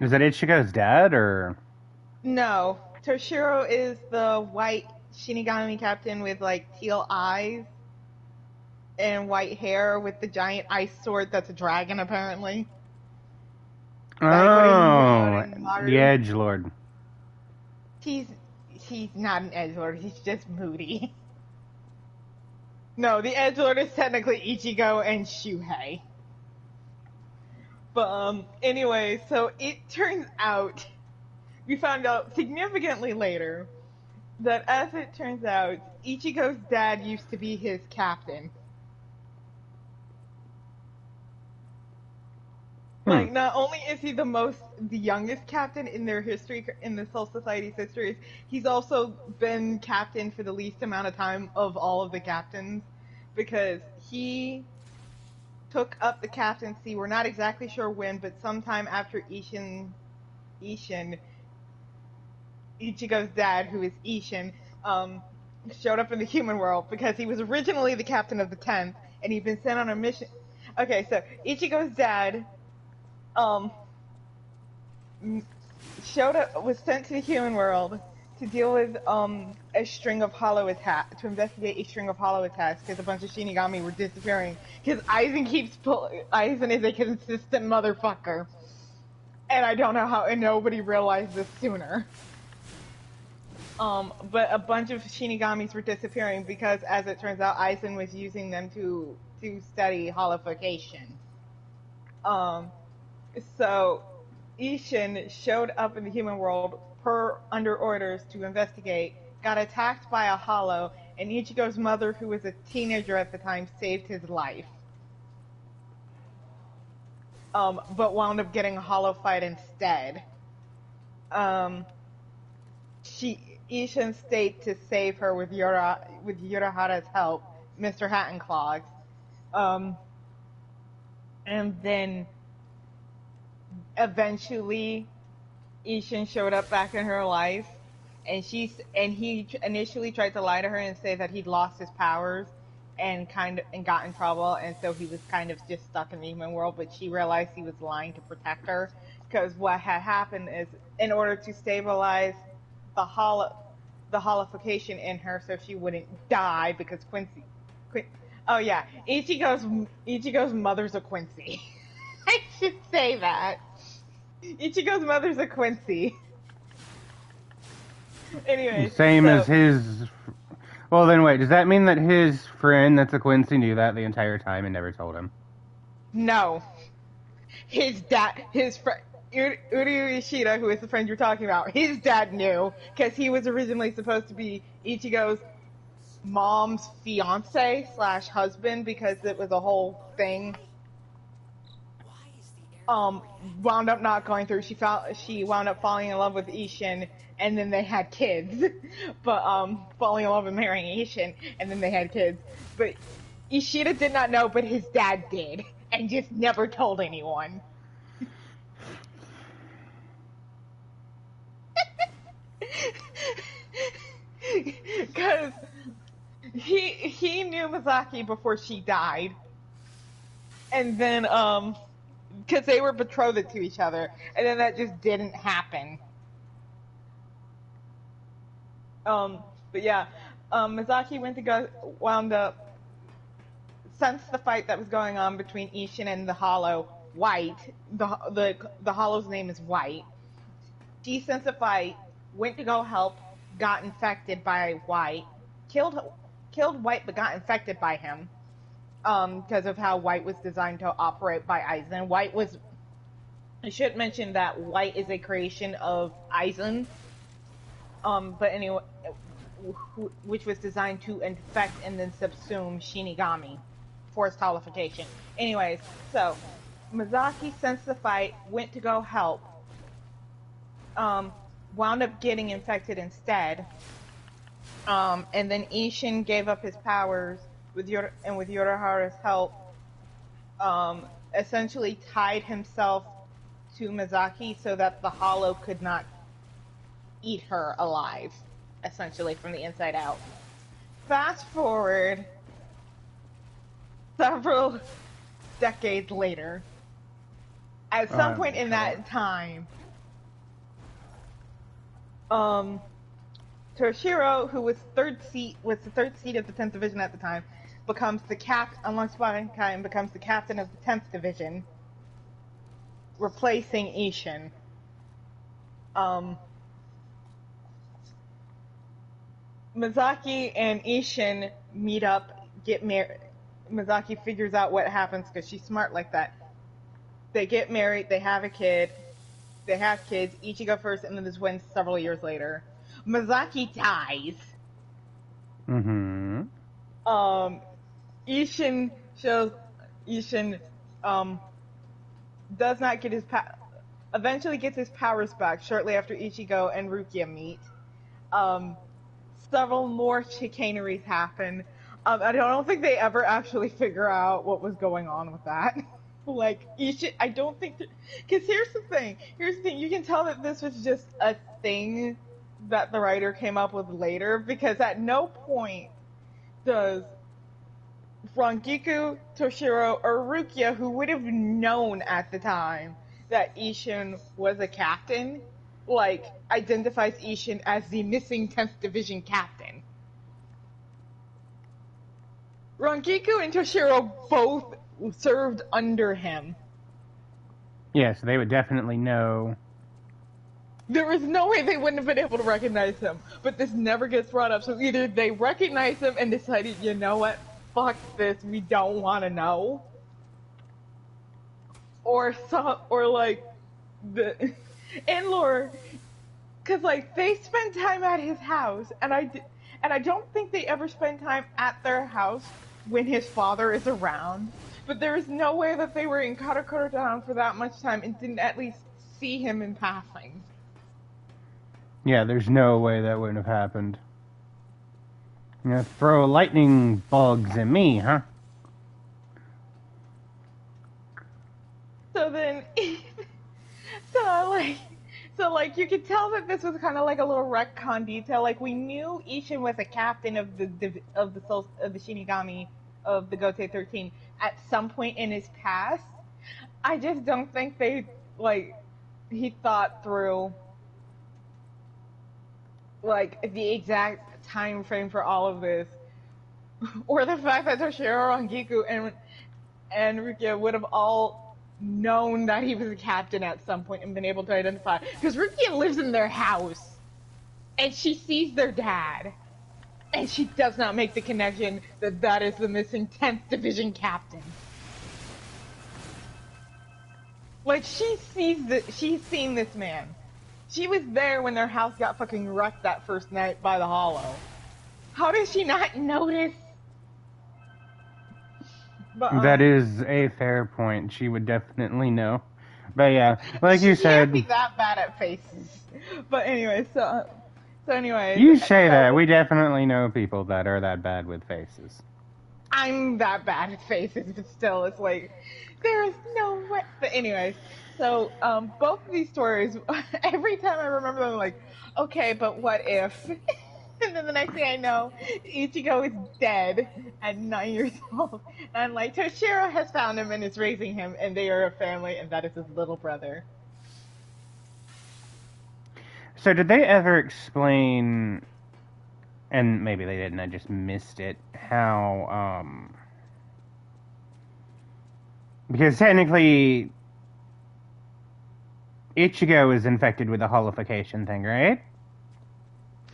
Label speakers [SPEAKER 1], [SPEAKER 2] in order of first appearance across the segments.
[SPEAKER 1] Is that Ichigo's dad, or?
[SPEAKER 2] No, Toshiro is the white Shinigami captain with like teal eyes and white hair with the giant ice sword that's a dragon apparently. Like what he wrote
[SPEAKER 1] Oh,
[SPEAKER 2] in
[SPEAKER 1] the
[SPEAKER 2] Maru.
[SPEAKER 1] Edge Lord.
[SPEAKER 2] He's he's not an edgelord. He's just moody. No, the edgelord is technically Ichigo and Shuhei. But anyway, so it turns out we found out significantly later that as it turns out, Ichigo's dad used to be his captain.
[SPEAKER 1] Hmm.
[SPEAKER 2] Like, not only is he the youngest captain in their history, in the Soul Society's history, he's also been captain for the least amount of time of all of the captains because he took up the captaincy. We're not exactly sure when, but sometime after Ishin, Ichigo's dad, who is Ishin, showed up in the human world because he was originally the captain of the 10th and he'd been sent on a mission. Okay, so Ichigo's dad um, showed up, was sent to the human world to deal with a string of hollow attacks, to investigate a string of hollow attacks because a bunch of Shinigami were disappearing. Because Aizen is a consistent motherfucker, and I don't know how, and nobody realized this sooner. But a bunch of Shinigamis were disappearing because, as it turns out, Aizen was using them to study holification. Um, so Ishin showed up in the human world per under orders to investigate, got attacked by a hollow, and Ichigo's mother, who was a teenager at the time, saved his life. But wound up getting a hollow fight instead. Um, Ishin stayed to save her with Yurahara's help, Mr. Hattenclogs. Um, and then eventually Ishin showed up back in her life, and he initially tried to lie to her and say that he'd lost his powers and got in trouble, and so he was kind of just stuck in the human world. But she realized he was lying to protect her because what had happened is, in order to stabilize the holo the holification in her, so she wouldn't die because oh yeah, Ichigo's mother's a Quincy. I should say that. Ichigo's mother's a Quincy. Anyways,
[SPEAKER 1] Same as
[SPEAKER 2] so
[SPEAKER 1] his. Well, then wait. Does that mean that his friend, that's a Quincy, knew that the entire time and never told him?
[SPEAKER 2] no, his friend Uryu Ishida, who is the friend you're talking about, his dad knew because he was originally supposed to be Ichigo's mom's fiance slash husband because it was a whole thing. Wound up not going through. She wound up falling in love with Ishin, and then they had kids. But falling in love and marrying Ishin, and then they had kids. But Ishida did not know, but his dad did, and just never told anyone. Because he knew Misaki before she died, and then because they were betrothed to each other, and then that just didn't happen. Um, but yeah, Misaki went to go wound up since the fight that was going on between Ishin and the Hollow, White, the Hollow's name is White. She sensed the fight, went to go help, got infected by White, killed killed White, but got infected by him. Because of how White was designed to operate by Aizen. White was. I should mention that White is a creation of Aizen. But anyway, which was designed to infect and then subsume Shinigami, forced holification. Anyways, so Mizaki sensed the fight, went to go help, um, wound up getting infected instead, and then Ishin gave up his powers with Yorahara's help, essentially tied himself to Mizaki so that the Hollow could not eat her alive, essentially from the inside out. Fast forward several decades later, at some
[SPEAKER 1] Oh
[SPEAKER 2] point
[SPEAKER 1] my
[SPEAKER 2] in
[SPEAKER 1] god.
[SPEAKER 2] that time, Um, Toshiro, who was the third seat of the 10th Division at the time, becomes the cap amongst mankind, becomes the captain of the 10th Division, replacing Ishin. Um, Mizaki and Ishin meet up, get married. Mizaki figures out what happens because she's smart like that. They get married, they have a kid, they have kids. Ichigo first, and then the twins several years later. Mizaki dies.
[SPEAKER 1] Mm-hmm.
[SPEAKER 2] Um, Ishin shows Ishin um does not get eventually gets his powers back shortly after Ichigo and Rukia meet. Um, Several more chicaneries happen. I don't think they ever actually figure out what was going on with that. Like, I don't think, because here's the thing. Here's the thing. You can tell that this was just a thing that the writer came up with later, because at no point does Rangiku, Toshiro, or Rukia, who would have known at the time that Ishin was a captain, like, identifies Ishin as the missing 10th Division captain. Rangiku and Toshiro both served under him.
[SPEAKER 1] Yes, they would definitely know.
[SPEAKER 2] There was no way they wouldn't have been able to recognize him, but this never gets brought up. So either they recognize him and decided, you know what, fuck this, we don't want to know, or like the and Lore, because like they spend time at his house, and I don't think they ever spend time at their house when his father is around. But there is no way that they were in Karakura Town for that much time and didn't at least see him in passing.
[SPEAKER 1] Yeah, there's no way that wouldn't have happened. You know, throw lightning bugs at me, huh?
[SPEAKER 2] So then, so like, so like you could tell that this was kind of like a little retcon detail. Like we knew Ishin was a captain of the Shinigami of the Gote 13 at some point in his past. I just don't think they like he thought through like the exact time frame for all of this, or the fact that Toshiro, Rangiku, and Rukia would have all known that he was a captain at some point and been able to identify. Because Rukia lives in their house and she sees their dad, and she does not make the connection that that is the missing 10th Division captain. Like she's seen this man. She was there when their house got fucking wrecked that first night by the Hollow. How does she not notice? But
[SPEAKER 1] That is a fair point. She would definitely know. But yeah, like you
[SPEAKER 2] she can't be
[SPEAKER 1] said,
[SPEAKER 2] that bad at faces. But anyway, so anyways,
[SPEAKER 1] you say that.
[SPEAKER 2] so
[SPEAKER 1] We definitely know people that are that bad with faces.
[SPEAKER 2] I'm that bad at faces, but still, it's like there is no way. But anyways, so both of these stories, every time I remember them, I'm like, okay, but what if? And then the next thing I know, Ichigo is dead at 9 years old, and like Toshiro has found him and is raising him, and they are a family, and that is his little brother.
[SPEAKER 1] So did they ever explain, and maybe they didn't, I just missed it, how, because technically Ichigo is infected with the holification thing, right?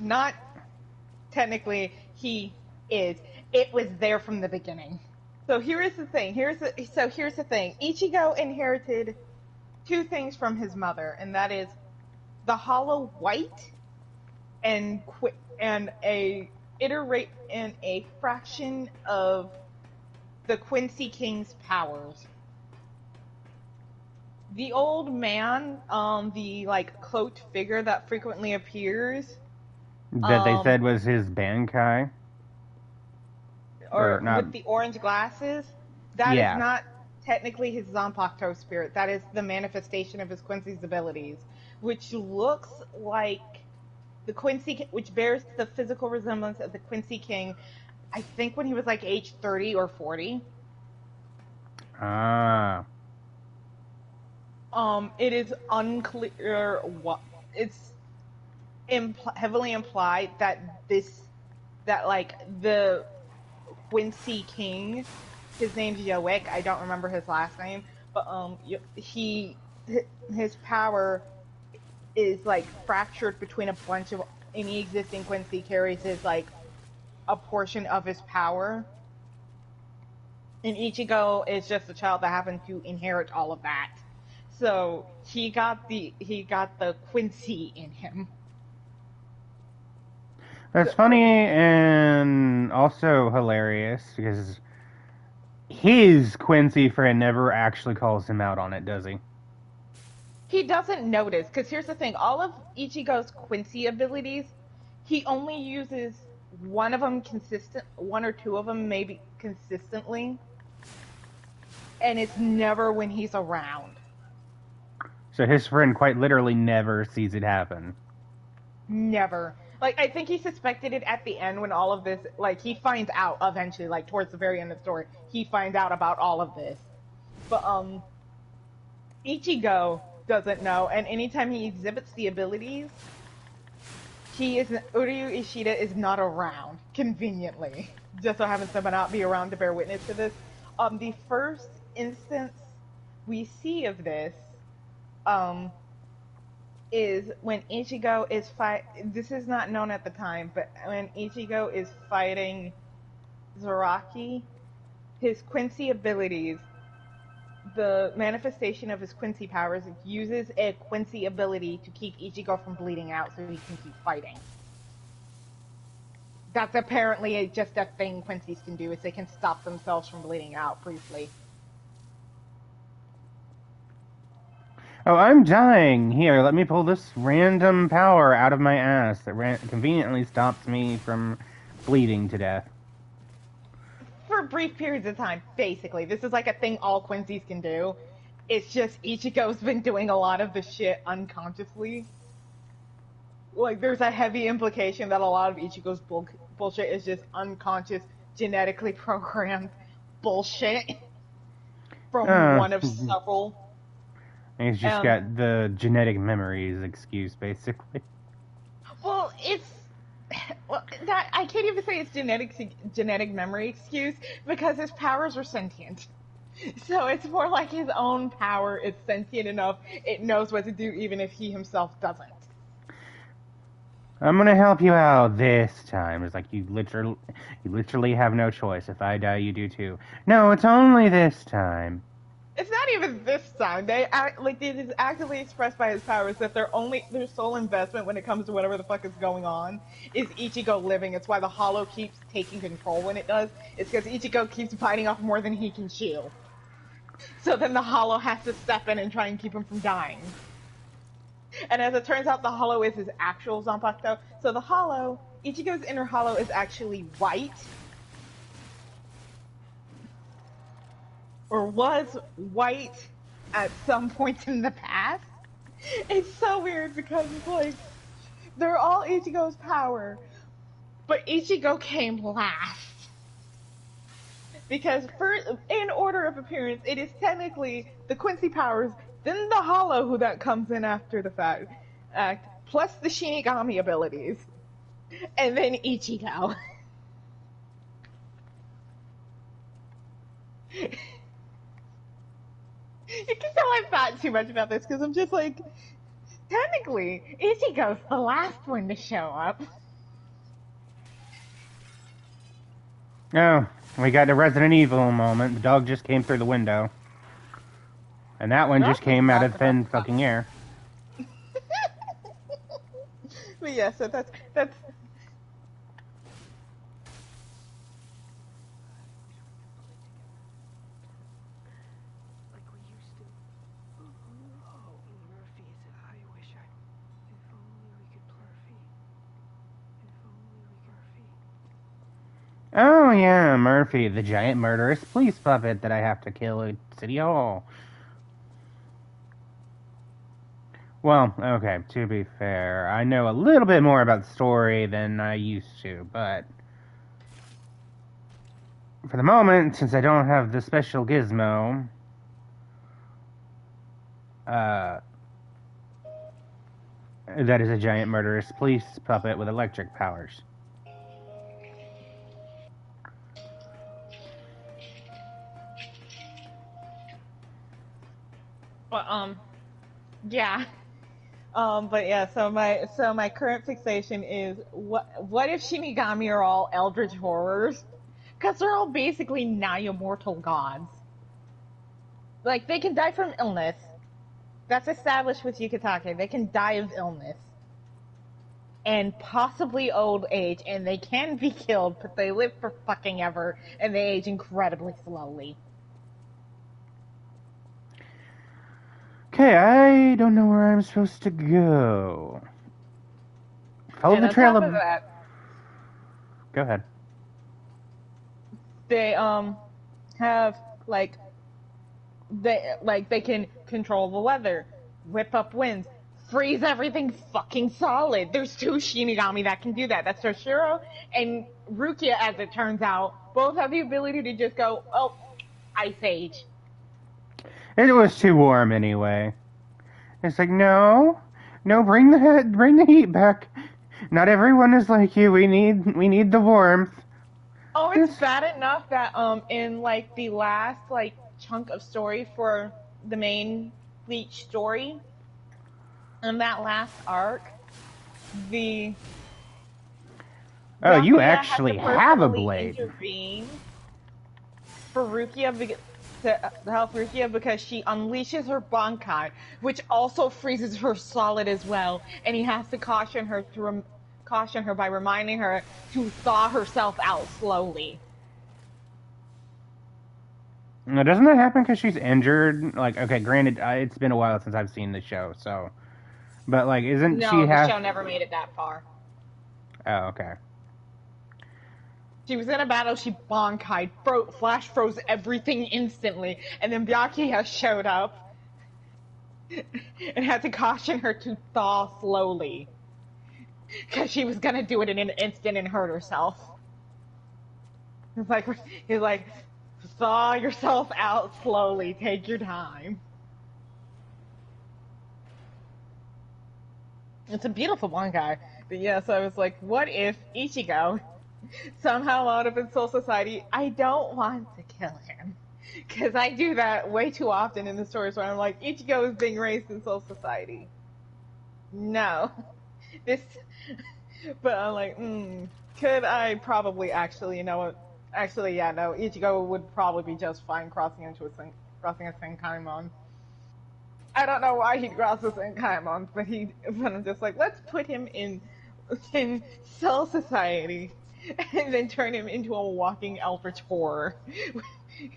[SPEAKER 2] Not technically, he is. It was there from the beginning. So here is the thing. Here's the thing. Ichigo inherited two things from his mother, and that is the hollow white and a fraction of the Quincy King's powers. The old man, the like cloaked figure that frequently appears,
[SPEAKER 1] That they
[SPEAKER 2] um,
[SPEAKER 1] said was his Bankai. Or
[SPEAKER 2] or
[SPEAKER 1] not.
[SPEAKER 2] with the orange glasses, that is
[SPEAKER 1] Yeah.
[SPEAKER 2] not technically his Zanpakuto spirit. That is the manifestation of his Quincy's abilities, which looks like which bears the physical resemblance of the Quincy King. I think when he was like age 30 or 40.
[SPEAKER 1] Ah.
[SPEAKER 2] It is unclear what it's. heavily implied that like the Quincy King, his name's Yoick. I don't remember his last name, but his power is like fractured between a bunch of any existing Quincy carries his like a portion of his power. And Ichigo is just a child that happened to inherit all of that. So he got the Quincy in him.
[SPEAKER 1] That's funny and also hilarious because his Quincy friend never actually calls him out on it, does he?
[SPEAKER 2] He doesn't notice, because here's the thing: all of Ichigo's Quincy abilities, he only uses one or two of them maybe consistently, and it's never when he's around.
[SPEAKER 1] So his friend quite literally never sees it happen.
[SPEAKER 2] Never. Like, I think he suspected it at the end when all of this, like, he finds out eventually, like, towards the very end of the story, he finds out about all of this. But, Ichigo doesn't know, and anytime he exhibits the abilities, Uryu Ishida is not around, conveniently. Just so happens to not be around to bear witness to this. The first instance we see of this, is when Ichigo is this is not known at the time, but when Ichigo is fighting Zaraki, his Quincy abilities, the manifestation of his Quincy powers uses a Quincy ability to keep Ichigo from bleeding out so he can keep fighting. That's apparently just a thing Quincy's can do, is they can stop themselves from bleeding out briefly.
[SPEAKER 1] Oh, I'm dying. Here, let me pull this random power out of my ass that conveniently stops me from bleeding to death.
[SPEAKER 2] For brief periods of time, basically. This is like a thing all Quincy's can do. It's just Ichigo's been doing a lot of the shit unconsciously. Like, there's a heavy implication that a lot of Ichigo's bullshit is just unconscious, genetically programmed bullshit from one of several.
[SPEAKER 1] And he's just got the genetic memories excuse, basically.
[SPEAKER 2] Well, I can't even say it's genetic memory excuse, because his powers are sentient. So it's more like his own power is sentient enough, it knows what to do even if he himself doesn't.
[SPEAKER 1] I'm gonna help you out this time. It's like you literally have no choice. If I die, you do too. No, it's only this time.
[SPEAKER 2] It's not even this time. It is actively expressed by his powers that their sole investment when it comes to whatever the fuck is going on is Ichigo living. It's why the Hollow keeps taking control when it does. It's because Ichigo keeps biting off more than he can chew. So then the Hollow has to step in and try and keep him from dying. And as it turns out, the Hollow is his actual Zanpakuto. So the Hollow, Ichigo's inner Hollow is actually white. Or was white at some point in the past. It's so weird because it's like, they're all Ichigo's power, but Ichigo came last. Because in order of appearance, it is technically the Quincy powers, then the Hollow who that comes in after the fact, plus the Shinigami abilities, and then Ichigo. You can tell I thought too much about this because I'm just like, technically, Ichigo's the last one to show up.
[SPEAKER 1] Oh, we got a Resident Evil moment. The dog just came through the window. And that one just came out of thin fucking air.
[SPEAKER 2] But yeah, so that's
[SPEAKER 1] Oh yeah, Murphy, the giant murderous police puppet that I have to kill at City Hall. Well, okay, to be fair, I know a little bit more about the story than I used to, but for the moment, since I don't have the special gizmo, That is a giant murderous police puppet with electric powers.
[SPEAKER 2] But yeah. But yeah, so my current fixation is what if Shinigami are all eldritch horrors? Because they're all basically now immortal gods. Like they can die from illness. That's established with Yukitake. They can die of illness and possibly old age, and they can be killed, but they live for fucking ever, and they age incredibly slowly.
[SPEAKER 1] Okay, I don't know where I'm supposed to go. Follow
[SPEAKER 2] And
[SPEAKER 1] the
[SPEAKER 2] on
[SPEAKER 1] trail
[SPEAKER 2] top
[SPEAKER 1] of.
[SPEAKER 2] of that,
[SPEAKER 1] Go ahead.
[SPEAKER 2] they have like they can control the weather, whip up winds, freeze everything fucking solid. There's two Shinigami that can do that. That's Toshiro and Rukia, as it turns out. Both have the ability to just go, oh, ice age.
[SPEAKER 1] It was too warm anyway. It's like no, no, bring the heat back. Not everyone is like you. We need the warmth.
[SPEAKER 2] Oh, it's
[SPEAKER 1] This.
[SPEAKER 2] bad enough that in like the last like chunk of story for the main Bleach story, in that last arc, the
[SPEAKER 1] Oh, you
[SPEAKER 2] Byakuya had to
[SPEAKER 1] actually have a
[SPEAKER 2] personally
[SPEAKER 1] blade.
[SPEAKER 2] intervene for Rukia to help Rukia because she unleashes her Bankai, which also freezes her solid as well, and he has to caution her by reminding her to thaw herself out slowly.
[SPEAKER 1] Now, doesn't that happen because she's injured? Like, okay, granted, it's been a while since I've seen the show, so, but like, isn't she
[SPEAKER 2] No, the
[SPEAKER 1] have?
[SPEAKER 2] show never made it that far.
[SPEAKER 1] Oh, okay.
[SPEAKER 2] She was in a battle, she Bankai, flash froze everything instantly, and then Byakuya showed up and had to caution her to thaw slowly. Because she was gonna do it in an instant and hurt herself. He's like, thaw yourself out slowly, take your time. It's a beautiful Bankai. But yeah, so I was like, what if Ichigo somehow out of his Soul Society, I don't want to kill him. Because I do that way too often in the stories where I'm like, Ichigo is being raised in Soul Society. No. This. But I'm like, could I probably actually, you know what? Actually, yeah, no, Ichigo would probably be just fine crossing a Senkaimon. I don't know why he'd cross a Senkaimon, but I'm just like, let's put him in Cell Society, and then turn him into a walking eldritch horror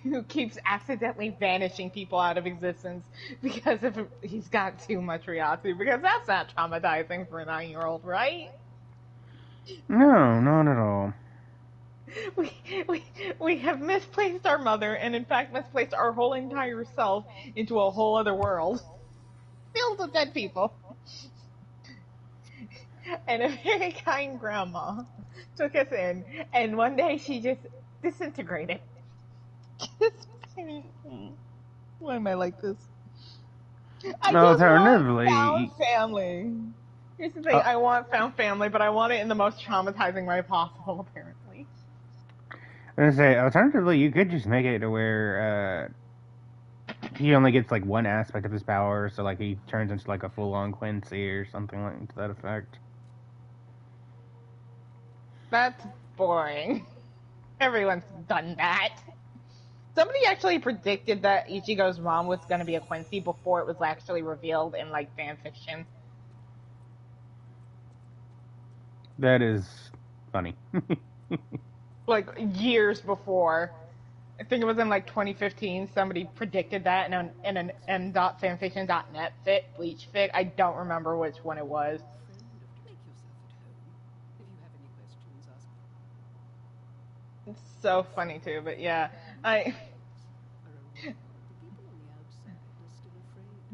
[SPEAKER 2] who keeps accidentally vanishing people out of existence because he's got too much reality. Because that's not traumatizing for a 9-year-old, right?
[SPEAKER 1] No, not at all.
[SPEAKER 2] We, we, we have misplaced our mother, and in fact misplaced our whole entire self into a whole other world filled with dead people. And a very kind grandma took us in, and one day she just disintegrated. Why am I like this? I just want found
[SPEAKER 1] Alternatively,
[SPEAKER 2] family. Here's the thing,
[SPEAKER 1] uh,
[SPEAKER 2] I want found family, but I want it in the most traumatizing way possible, apparently.
[SPEAKER 1] I was gonna say, alternatively, you could just make it to where he only gets like one aspect of his power, so like he turns into like a full-on Quincy or something like to that effect.
[SPEAKER 2] That's boring. Everyone's done that. Somebody actually predicted that Ichigo's mom was going to be a Quincy before it was actually revealed in like fan fiction.
[SPEAKER 1] That is funny.
[SPEAKER 2] Like years before. I think it was in like 2015. Somebody predicted that in an m.fanfiction.net Bleach fic. I don't remember which one it was. It's so funny too, but yeah,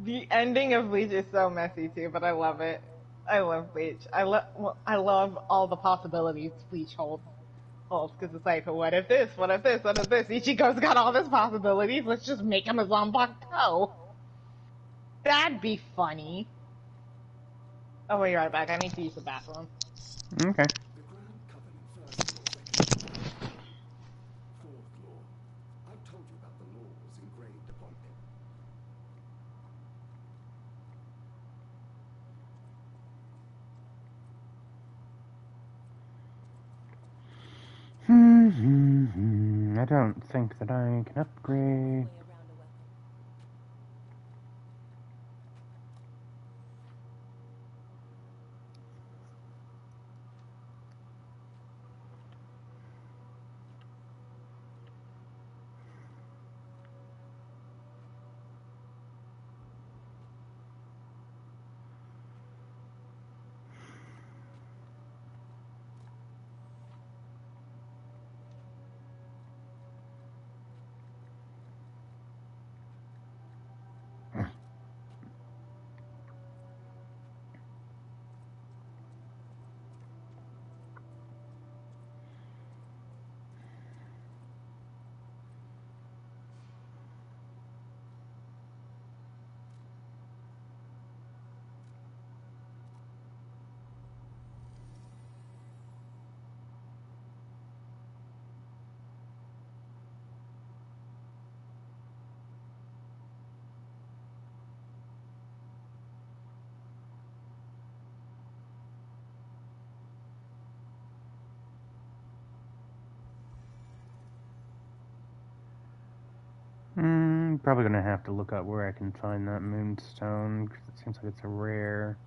[SPEAKER 2] the ending of Bleach is so messy too, but I love it. I love Bleach. I love all the possibilities Bleach holds. Because it's like, what if this? What if this? What if this? Ichigo's got all these possibilities. Let's just make him a Zanbakuto. That'd be funny. I'll be right back. I need to use the bathroom.
[SPEAKER 1] Okay.
[SPEAKER 3] The Grand Covenant, first law, second law, fourth law. I've told you about the laws engraved upon it.
[SPEAKER 1] I don't think that I can upgrade. Probably gonna have to look up where I can find that moonstone, because it seems like it's a rare.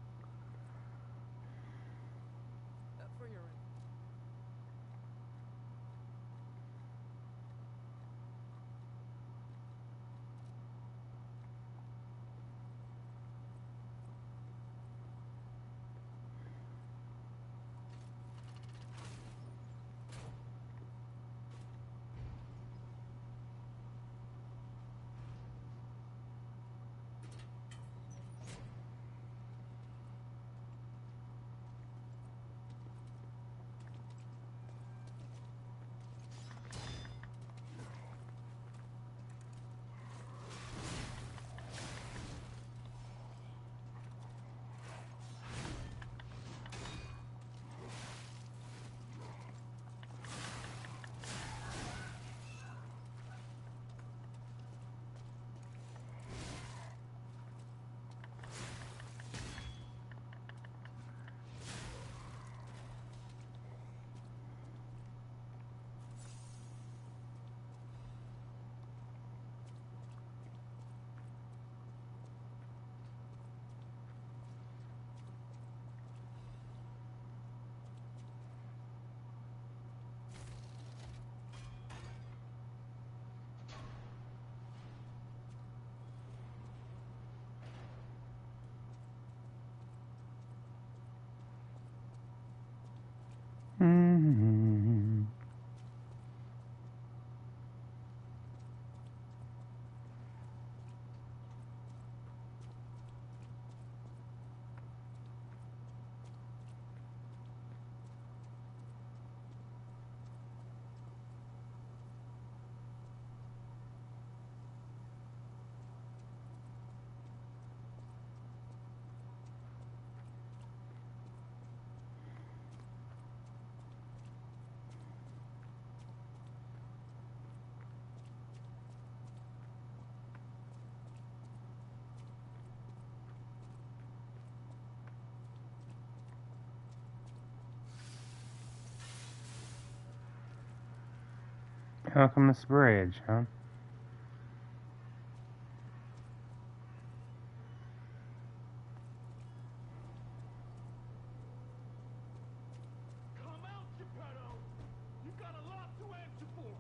[SPEAKER 1] Mm-hmm. How come this bridge, huh?
[SPEAKER 4] Come out, Geppetto! You've got a lot to answer for!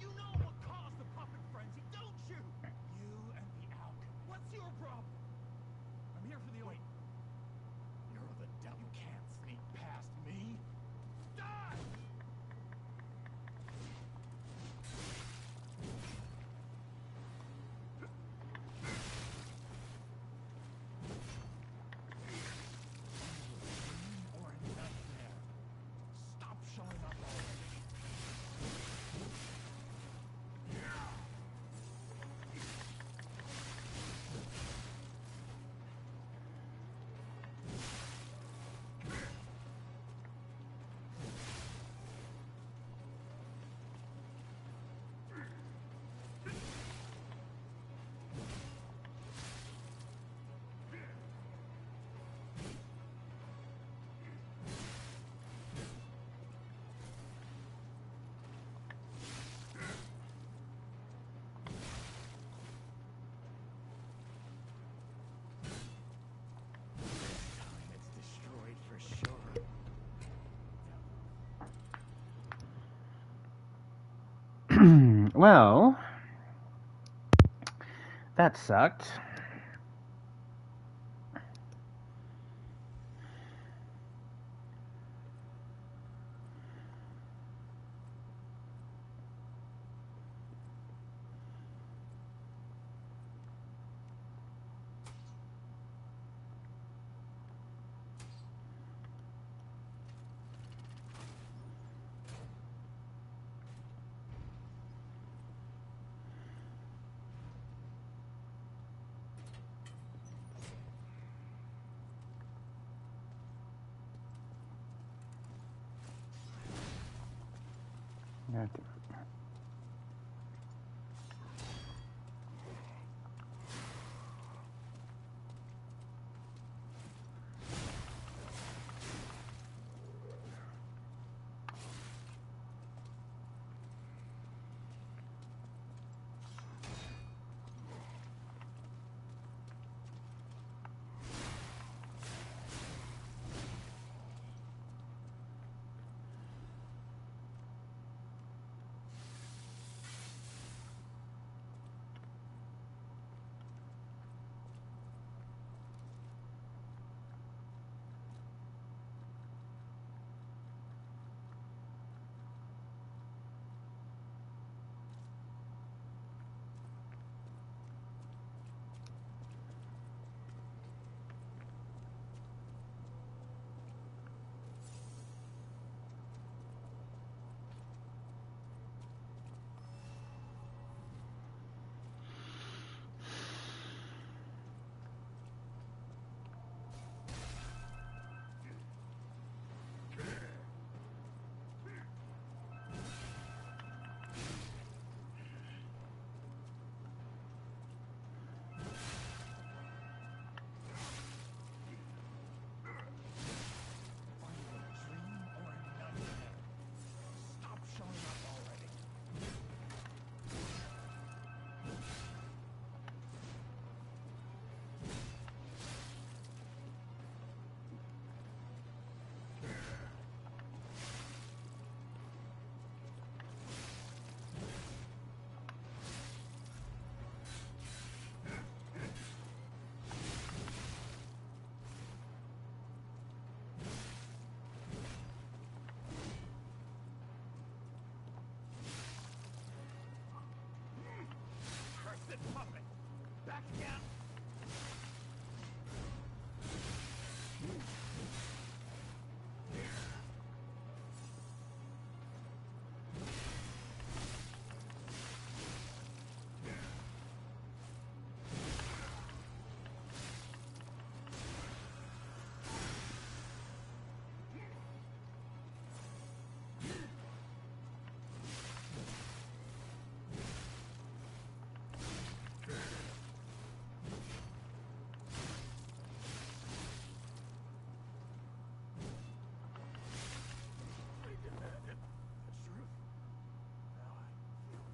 [SPEAKER 4] You know what caused the puppet frenzy, don't you? You and the alchemy. What's your problem? I'm here for the oil. You're the devil. You can't
[SPEAKER 1] Well, that sucked. God damn.
[SPEAKER 4] Are you a dream or a nightmare? Stop showing up already. Cursed puppet! Back again! I demanded the truth. Now I feel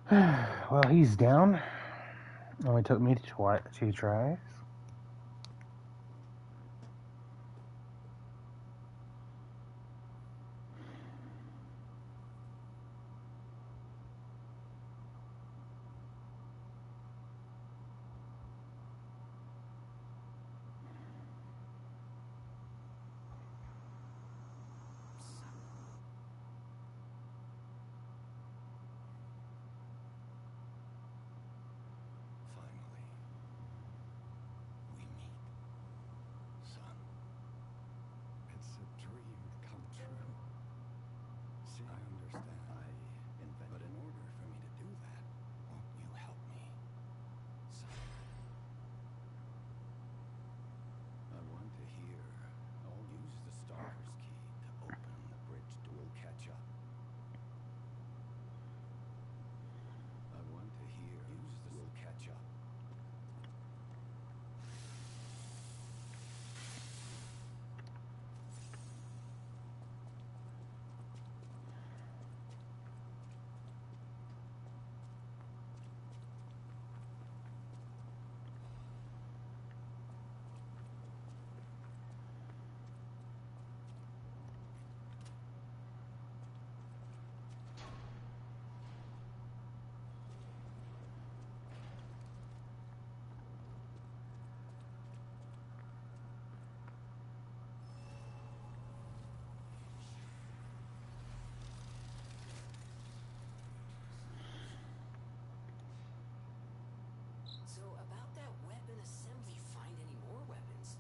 [SPEAKER 4] bad.
[SPEAKER 1] Well, he's down. Only took me two tries.
[SPEAKER 3] Finally, we meet. Son. It's a dream come true. See, I understand. But in order for me to do that, won't you help me? Son. I want to hear. I'll use the starter's key to open the bridge dual catch-up. I want to hear. Use the dual catch-up.
[SPEAKER 5] So about that weapon assembly, find any more weapons?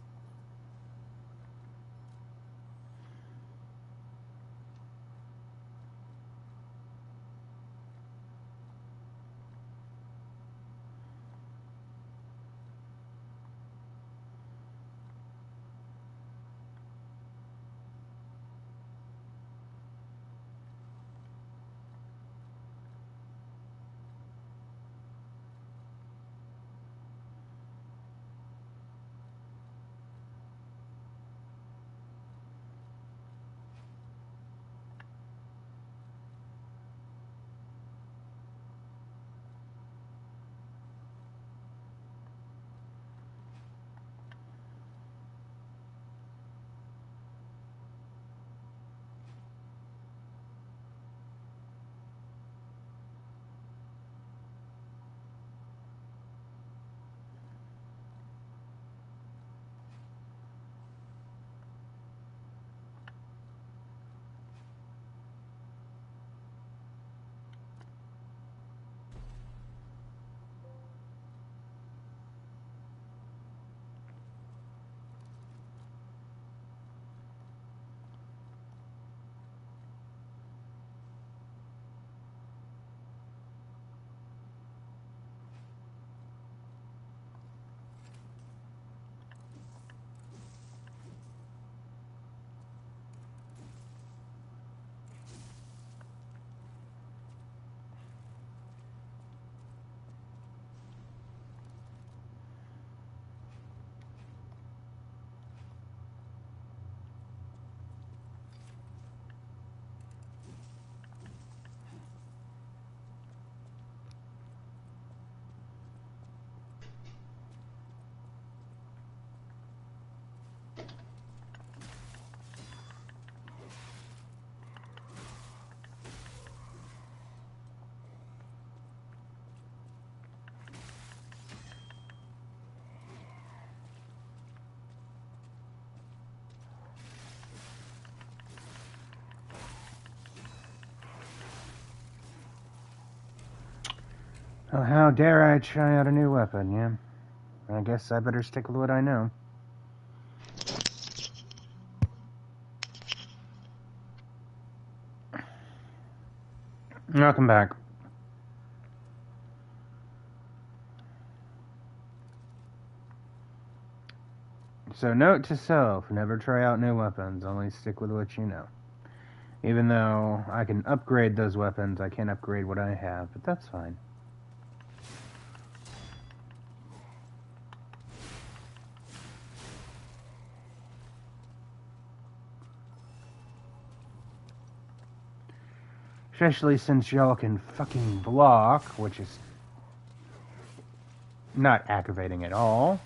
[SPEAKER 1] Oh, how dare I try out a new weapon, yeah? I guess I better stick with what I know. Welcome back. So, note to self, never try out new weapons, only stick with what you know. Even though I can upgrade those weapons, I can't upgrade what I have, but that's fine. Especially since y'all can fucking block, which is not aggravating at all.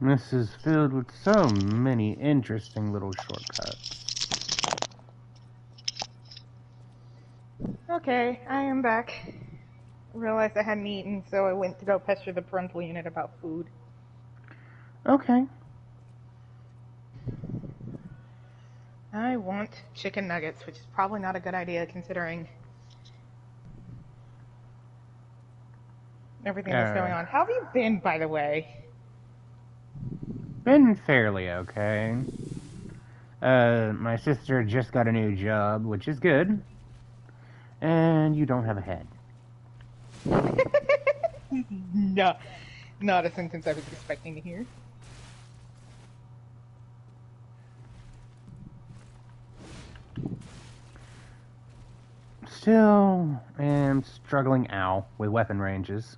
[SPEAKER 1] This is filled with so many interesting little shortcuts.
[SPEAKER 2] Okay, I am back. Realized I hadn't eaten, so I went to go pester the parental unit about food.
[SPEAKER 1] Okay.
[SPEAKER 2] I want chicken nuggets, which is probably not a good idea considering everything that's going on. How have you been, by the way?
[SPEAKER 1] Been fairly okay. My sister just got a new job, which is good. And you don't have a head.
[SPEAKER 2] No, not a sentence I was expecting to hear.
[SPEAKER 1] Still am struggling, with weapon ranges.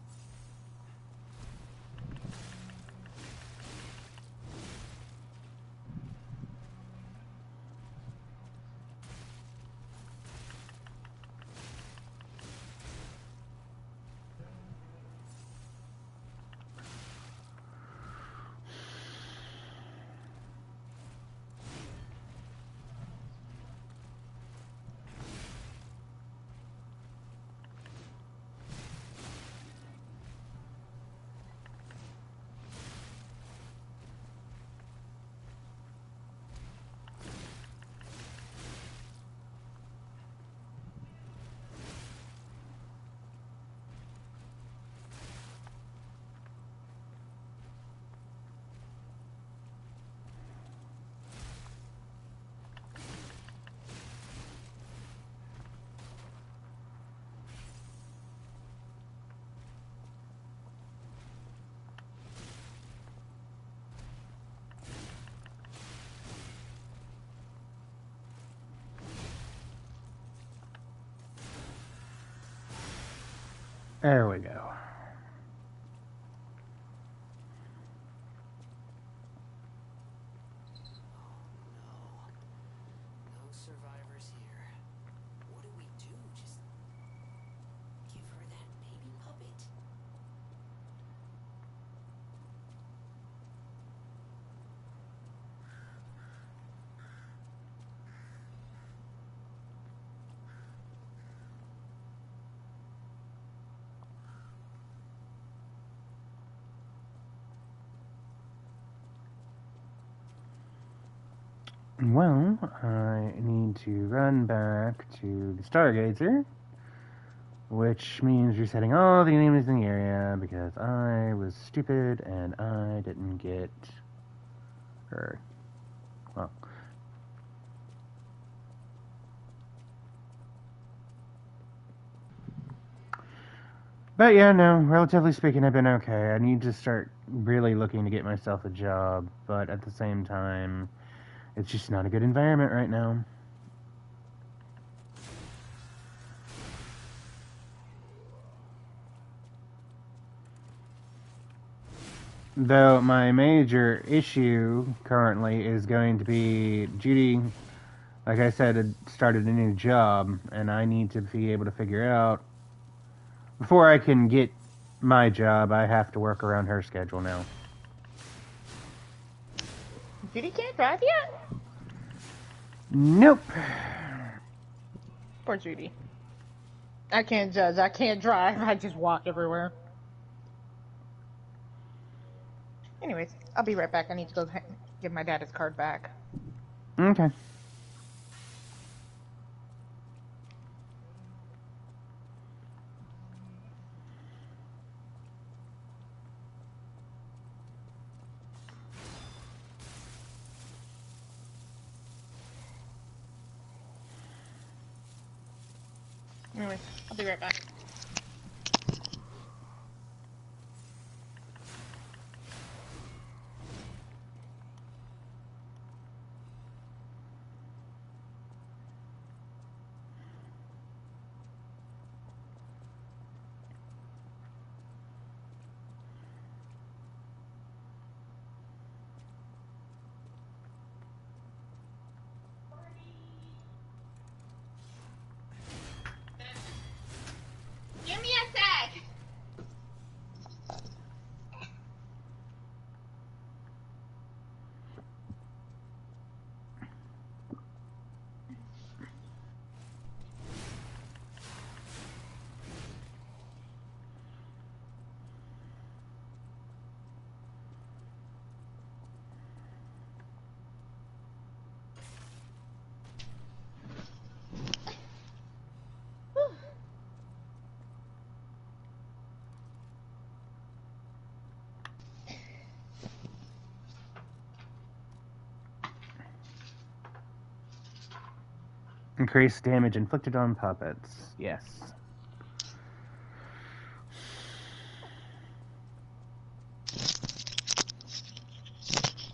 [SPEAKER 1] There we go.
[SPEAKER 5] No survivors here. What do we do? Just give her that baby puppet?
[SPEAKER 1] Well, I need to run back to the Stargazer, which means resetting all the enemies in the area because I was stupid and I didn't get her. Well, but yeah, no, relatively speaking, I've been okay. I need to start really looking to get myself a job, but at the same time, it's just not a good environment right now. Though my major issue currently is going to be Judy, like I said, had started a new job, and I need to be able to figure out before I can get my job, I have to work around her schedule now.
[SPEAKER 2] Judy can't drive yet?
[SPEAKER 1] Nope.
[SPEAKER 2] Poor Judy. I can't judge. I can't drive. I just walk everywhere. Anyways, I'll be right back. I need to go give my dad his card back.
[SPEAKER 1] Okay.
[SPEAKER 2] Anyways, I'll be right back.
[SPEAKER 1] Increase damage inflicted on puppets. Yes.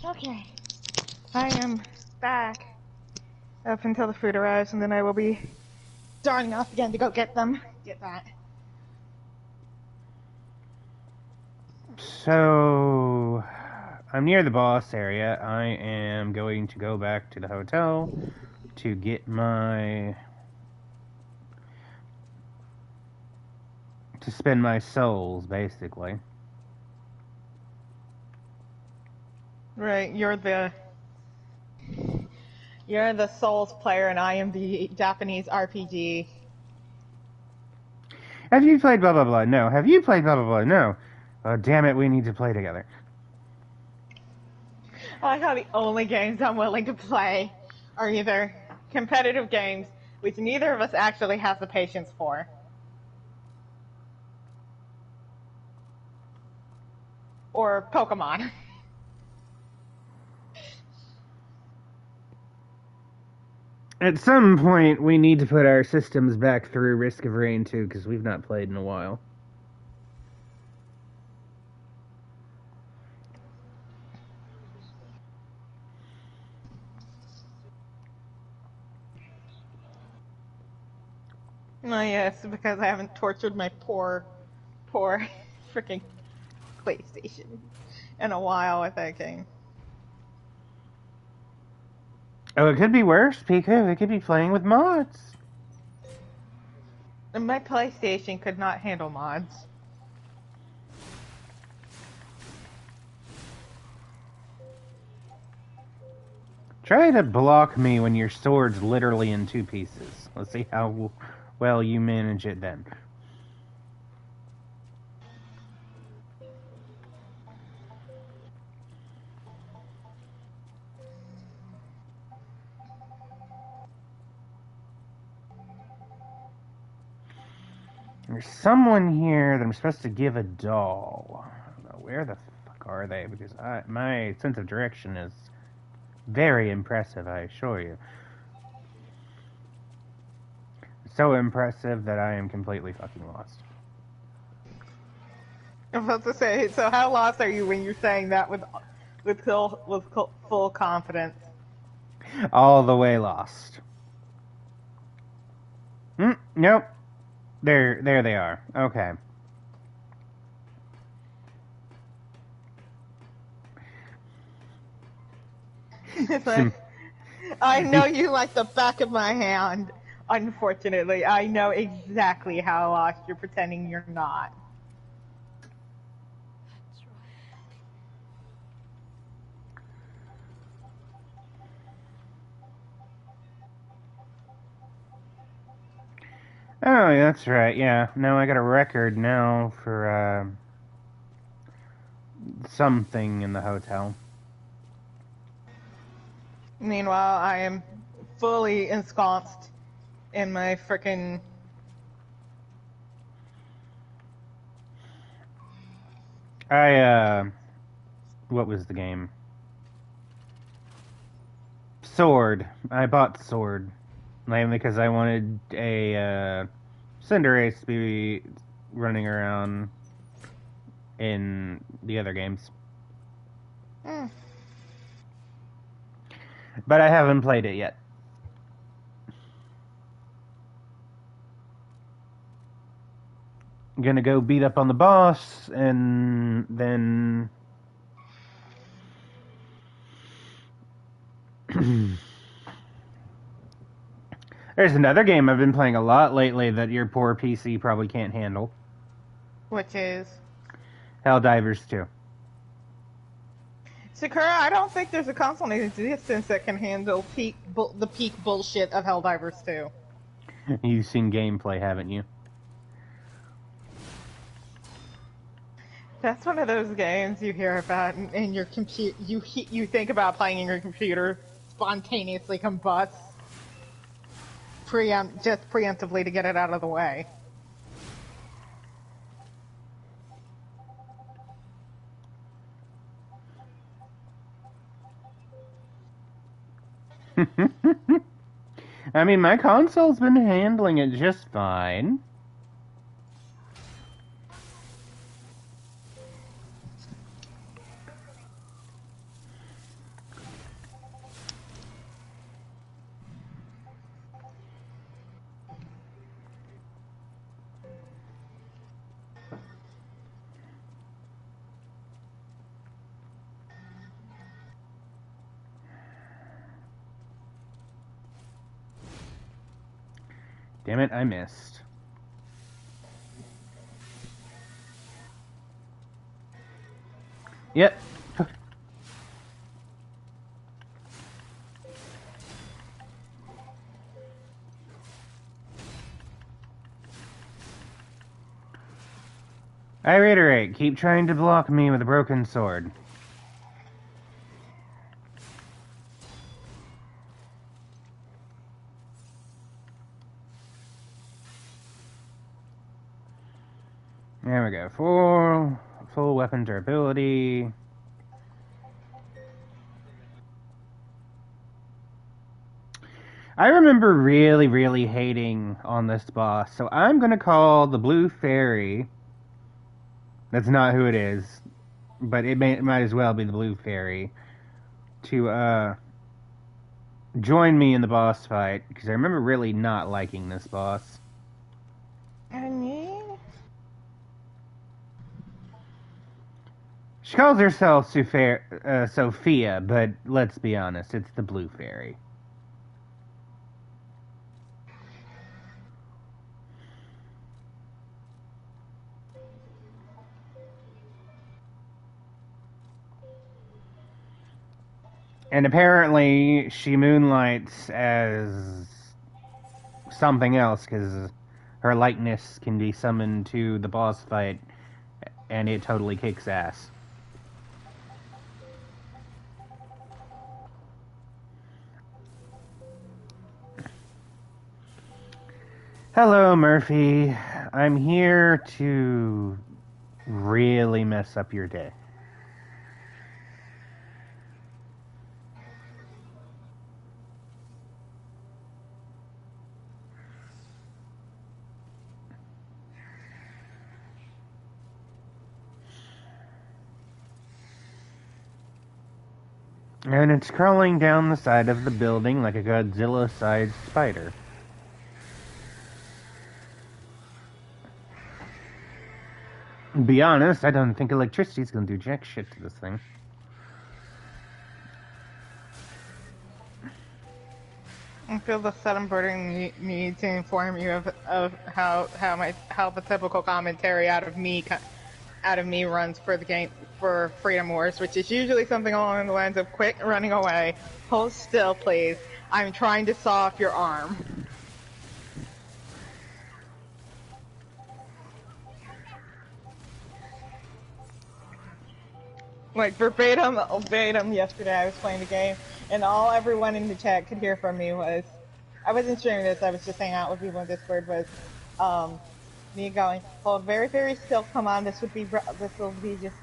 [SPEAKER 2] Okay. I am back up until the food arrives, and then I will be starting off again to go get them. Get that.
[SPEAKER 1] So, I'm near the boss area. I am going to go back to the hotel to get to spend my souls, basically.
[SPEAKER 2] Right, you're the Souls player, and I am the Japanese RPG.
[SPEAKER 1] Have you played blah blah blah? No. Have you played blah blah blah? No. Oh, damn it, we need to play together.
[SPEAKER 2] I like how the only games I'm willing to play are either competitive games, which neither of us actually has the patience for, or Pokemon.
[SPEAKER 1] At some point, we need to put our systems back through Risk of Rain 2, because we've not played in a while.
[SPEAKER 2] Oh yes, because I haven't tortured my poor freaking PlayStation in a while with that game.
[SPEAKER 1] Oh, it could be worse, Pico. It could be playing with mods.
[SPEAKER 2] And my PlayStation could not handle mods.
[SPEAKER 1] Try to block me when your sword's literally in two pieces. Let's see how well you manage it then. There's someone here that I'm supposed to give a doll. I don't know, where the fuck are they? Because my sense of direction is very impressive, I assure you. So impressive that I am completely fucking lost.
[SPEAKER 2] I'm about to say, so how lost are you when you're saying that with full confidence?
[SPEAKER 1] All the way lost. Nope. There they are. Okay.
[SPEAKER 2] It's like, I know you like the back of my hand. Unfortunately, I know exactly how lost you're pretending you're not.
[SPEAKER 1] Oh, that's right. Yeah. No, I got a record now for something in the hotel.
[SPEAKER 2] Meanwhile, I am fully ensconced in my frickin'
[SPEAKER 1] What was the game? Sword. I bought Sword. Mainly because I wanted a Cinderace to be running around in the other games. But I haven't played it yet. I'm gonna go beat up on the boss, and then there's another game I've been playing a lot lately that your poor PC probably can't handle.
[SPEAKER 2] which is
[SPEAKER 1] Helldivers 2.
[SPEAKER 2] Sakura. I don't think there's a console in existence that can handle the peak bullshit of Helldivers 2.
[SPEAKER 1] You've seen gameplay, haven't you?
[SPEAKER 2] That's one of those games you hear about and your computer. You think about playing in your computer spontaneously combusts just preemptively to get it out of the way.
[SPEAKER 1] I mean, my console's been handling it just fine. Damn it, I missed. Yep. I reiterate, keep trying to block me with a broken sword. There we go. Full weapon durability. I remember really, really hating on this boss, so I'm gonna call the Blue Fairy. That's not who it is, but it might as well be the Blue Fairy to join me in the boss fight, because I remember really not liking this boss. She calls herself Sophia, but let's be honest, it's the Blue Fairy. And apparently she moonlights as something else, because her likeness can be summoned to the boss fight, and it totally kicks ass. Hello, Murphy. I'm here to really mess up your day. And it's crawling down the side of the building like a Godzilla-sized spider. Be honest, I don't think electricity's gonna do jack shit to this thing.
[SPEAKER 2] I feel the sudden burden need to inform you of how the typical commentary out of me runs for the game for Freedom Wars, which is usually something along the lines of "Quit running away, hold still, please. I'm trying to saw off your arm." Like verbatim yesterday I was playing the game and all everyone in the chat could hear from me was, I wasn't streaming this, I was just hanging out with people in Discord, was me going, hold very, very still, come on, this will be just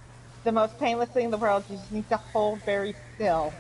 [SPEAKER 2] the most painless thing in the world, you just need to hold very still.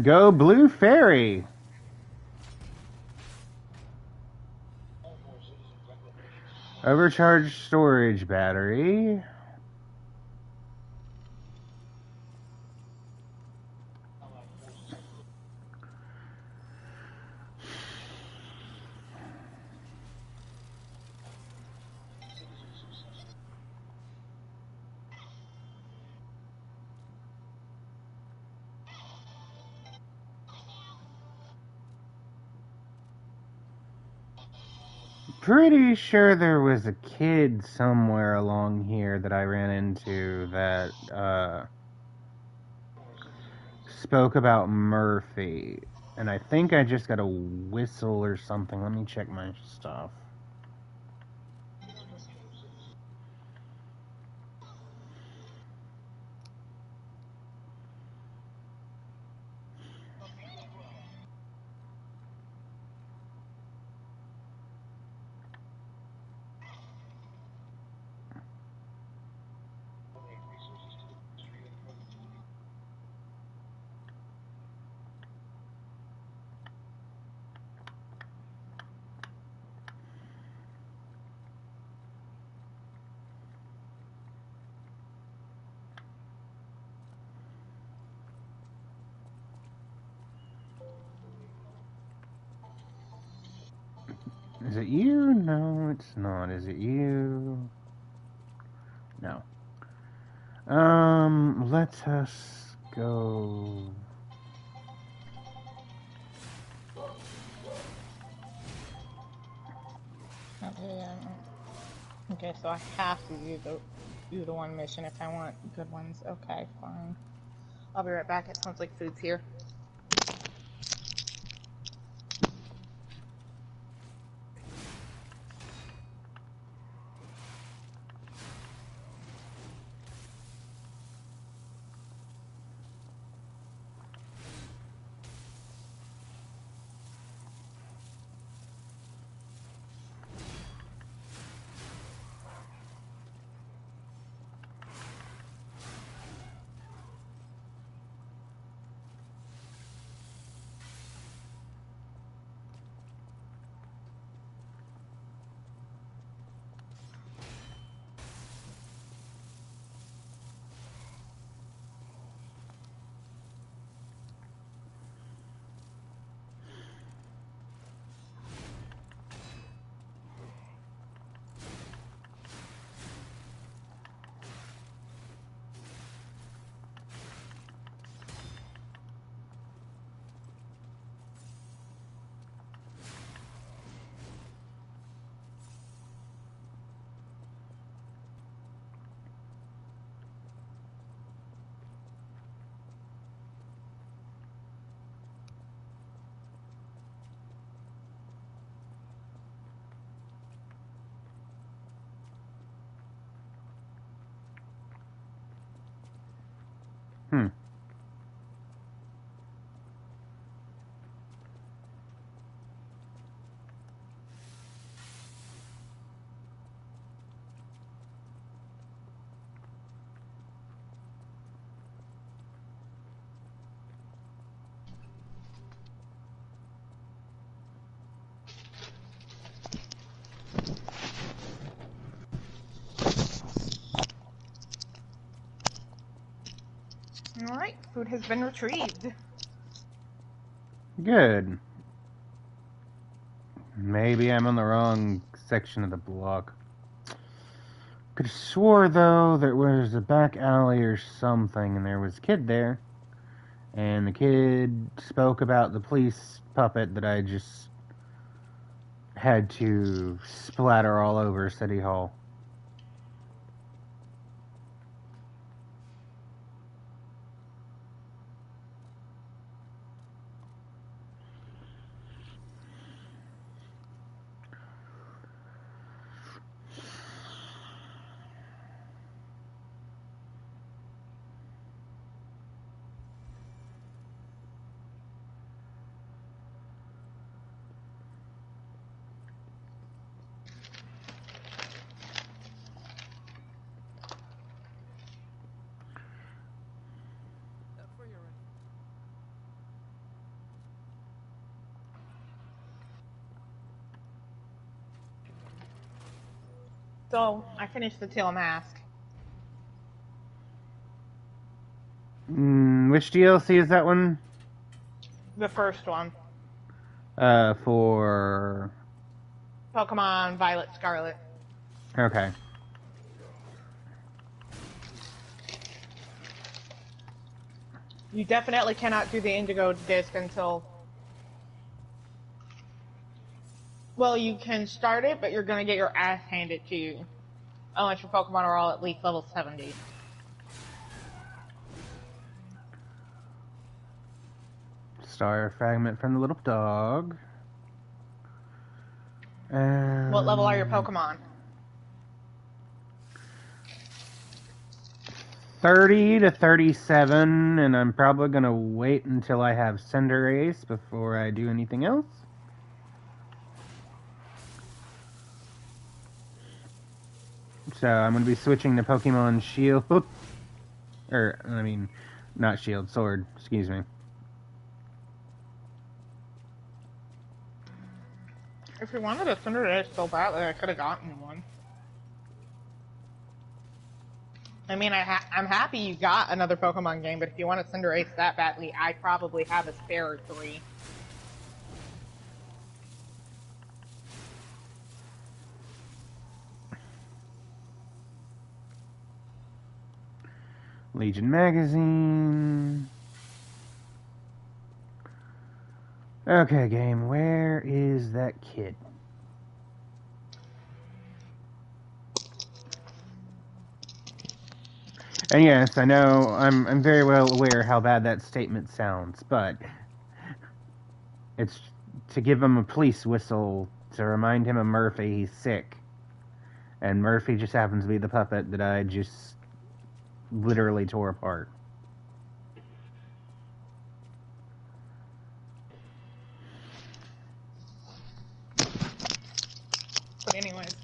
[SPEAKER 1] Go Blue Fairy! Overcharged storage battery. Pretty sure there was a kid somewhere along here that I ran into that spoke about Murphy. And I think I just got a whistle or something. Let me check my stuff. Is it you? No, it's not. Is it you? No. Let us go.
[SPEAKER 2] Okay, okay, so I have to do the one mission if I want good ones. Okay, fine. I'll be right back. It sounds like food's here.
[SPEAKER 1] Hmm.
[SPEAKER 2] All right, food has been retrieved.
[SPEAKER 1] Good. Maybe I'm on the wrong section of the block. Could have swore, though, there was a back alley or something, and there was a kid there. And the kid spoke about the police puppet that I just had to splatter all over City Hall.
[SPEAKER 4] For your ready.
[SPEAKER 2] So I finished the tail mask.
[SPEAKER 1] Which DLC is that one?
[SPEAKER 2] The first one.
[SPEAKER 1] For...
[SPEAKER 2] Pokemon Violet Scarlet.
[SPEAKER 1] Okay.
[SPEAKER 2] You definitely cannot do the Indigo disc until Well, you can start it, but you're gonna get your ass handed to you. Unless your Pokemon are all at least level 70.
[SPEAKER 1] Star fragment from the little dog.
[SPEAKER 2] What level are your Pokemon?
[SPEAKER 1] 30 to 37, and I'm probably gonna wait until I have Cinderace before I do anything else. So I'm gonna be switching to Pokemon Shield, or I mean, not Shield, Sword. Excuse me.
[SPEAKER 2] If you wanted a Cinderace so badly, I could have gotten one. I mean, I'm happy you got another Pokemon game, but if you want a Cinderace that badly, I probably have a spare or 3.
[SPEAKER 1] Legion Magazine. Okay, game, where is that kid? And yes, I know, I'm very well aware how bad that statement sounds, but it's to give him a police whistle to remind him of Murphy he's sick. And Murphy just happens to be the puppet that I just literally tore apart.
[SPEAKER 2] But anyways.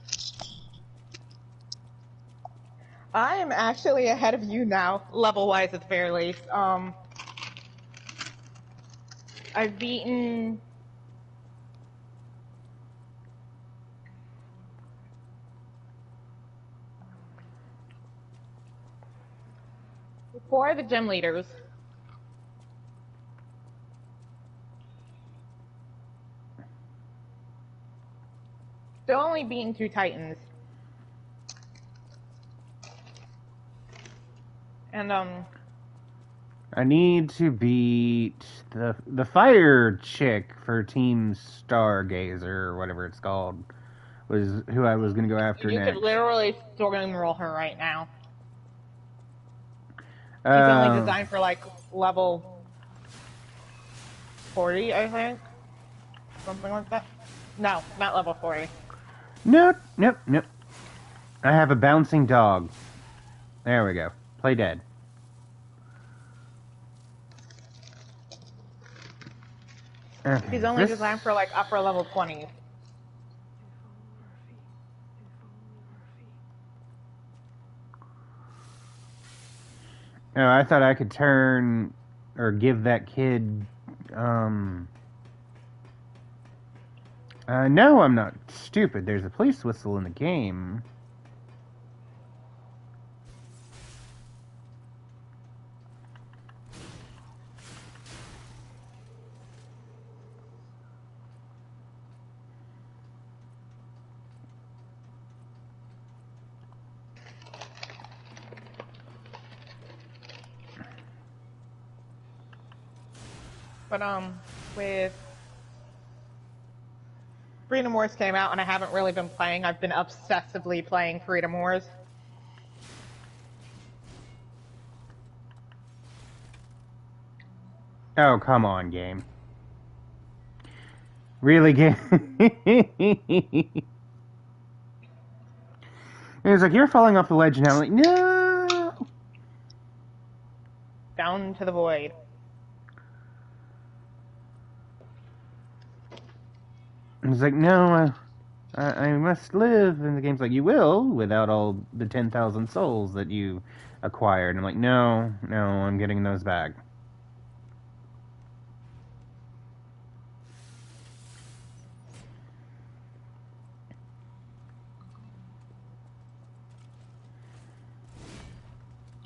[SPEAKER 2] I am actually ahead of you now, level-wise at the very least. I've beaten... four of the gym leaders. Still only beaten 2 Titans. And,
[SPEAKER 1] I need to beat the fire chick for Team Stargazer, or whatever it's called, was who I was going to go after
[SPEAKER 2] you
[SPEAKER 1] next.
[SPEAKER 2] could literally roll her right now. She's only designed for, like, level 40, I think. Something like that. No, not level 40.
[SPEAKER 1] Nope. I have a bouncing dog. There we go. Play dead. Okay,
[SPEAKER 2] She's only designed for, like, upper level 20s.
[SPEAKER 1] Oh, I thought I could turn or give that kid. No, I'm not stupid. There's a police whistle in the game.
[SPEAKER 2] But, with Freedom Wars came out and I haven't really been playing. I've been obsessively playing Freedom Wars.
[SPEAKER 1] Oh, come on, game. Really, game? It's like, you're falling off the ledge now. I'm like, no!
[SPEAKER 2] Down to the void.
[SPEAKER 1] And it's like, no, I must live. And the game's like, you will, without all the 10,000 souls that you acquired. And I'm like, no, I'm getting those back.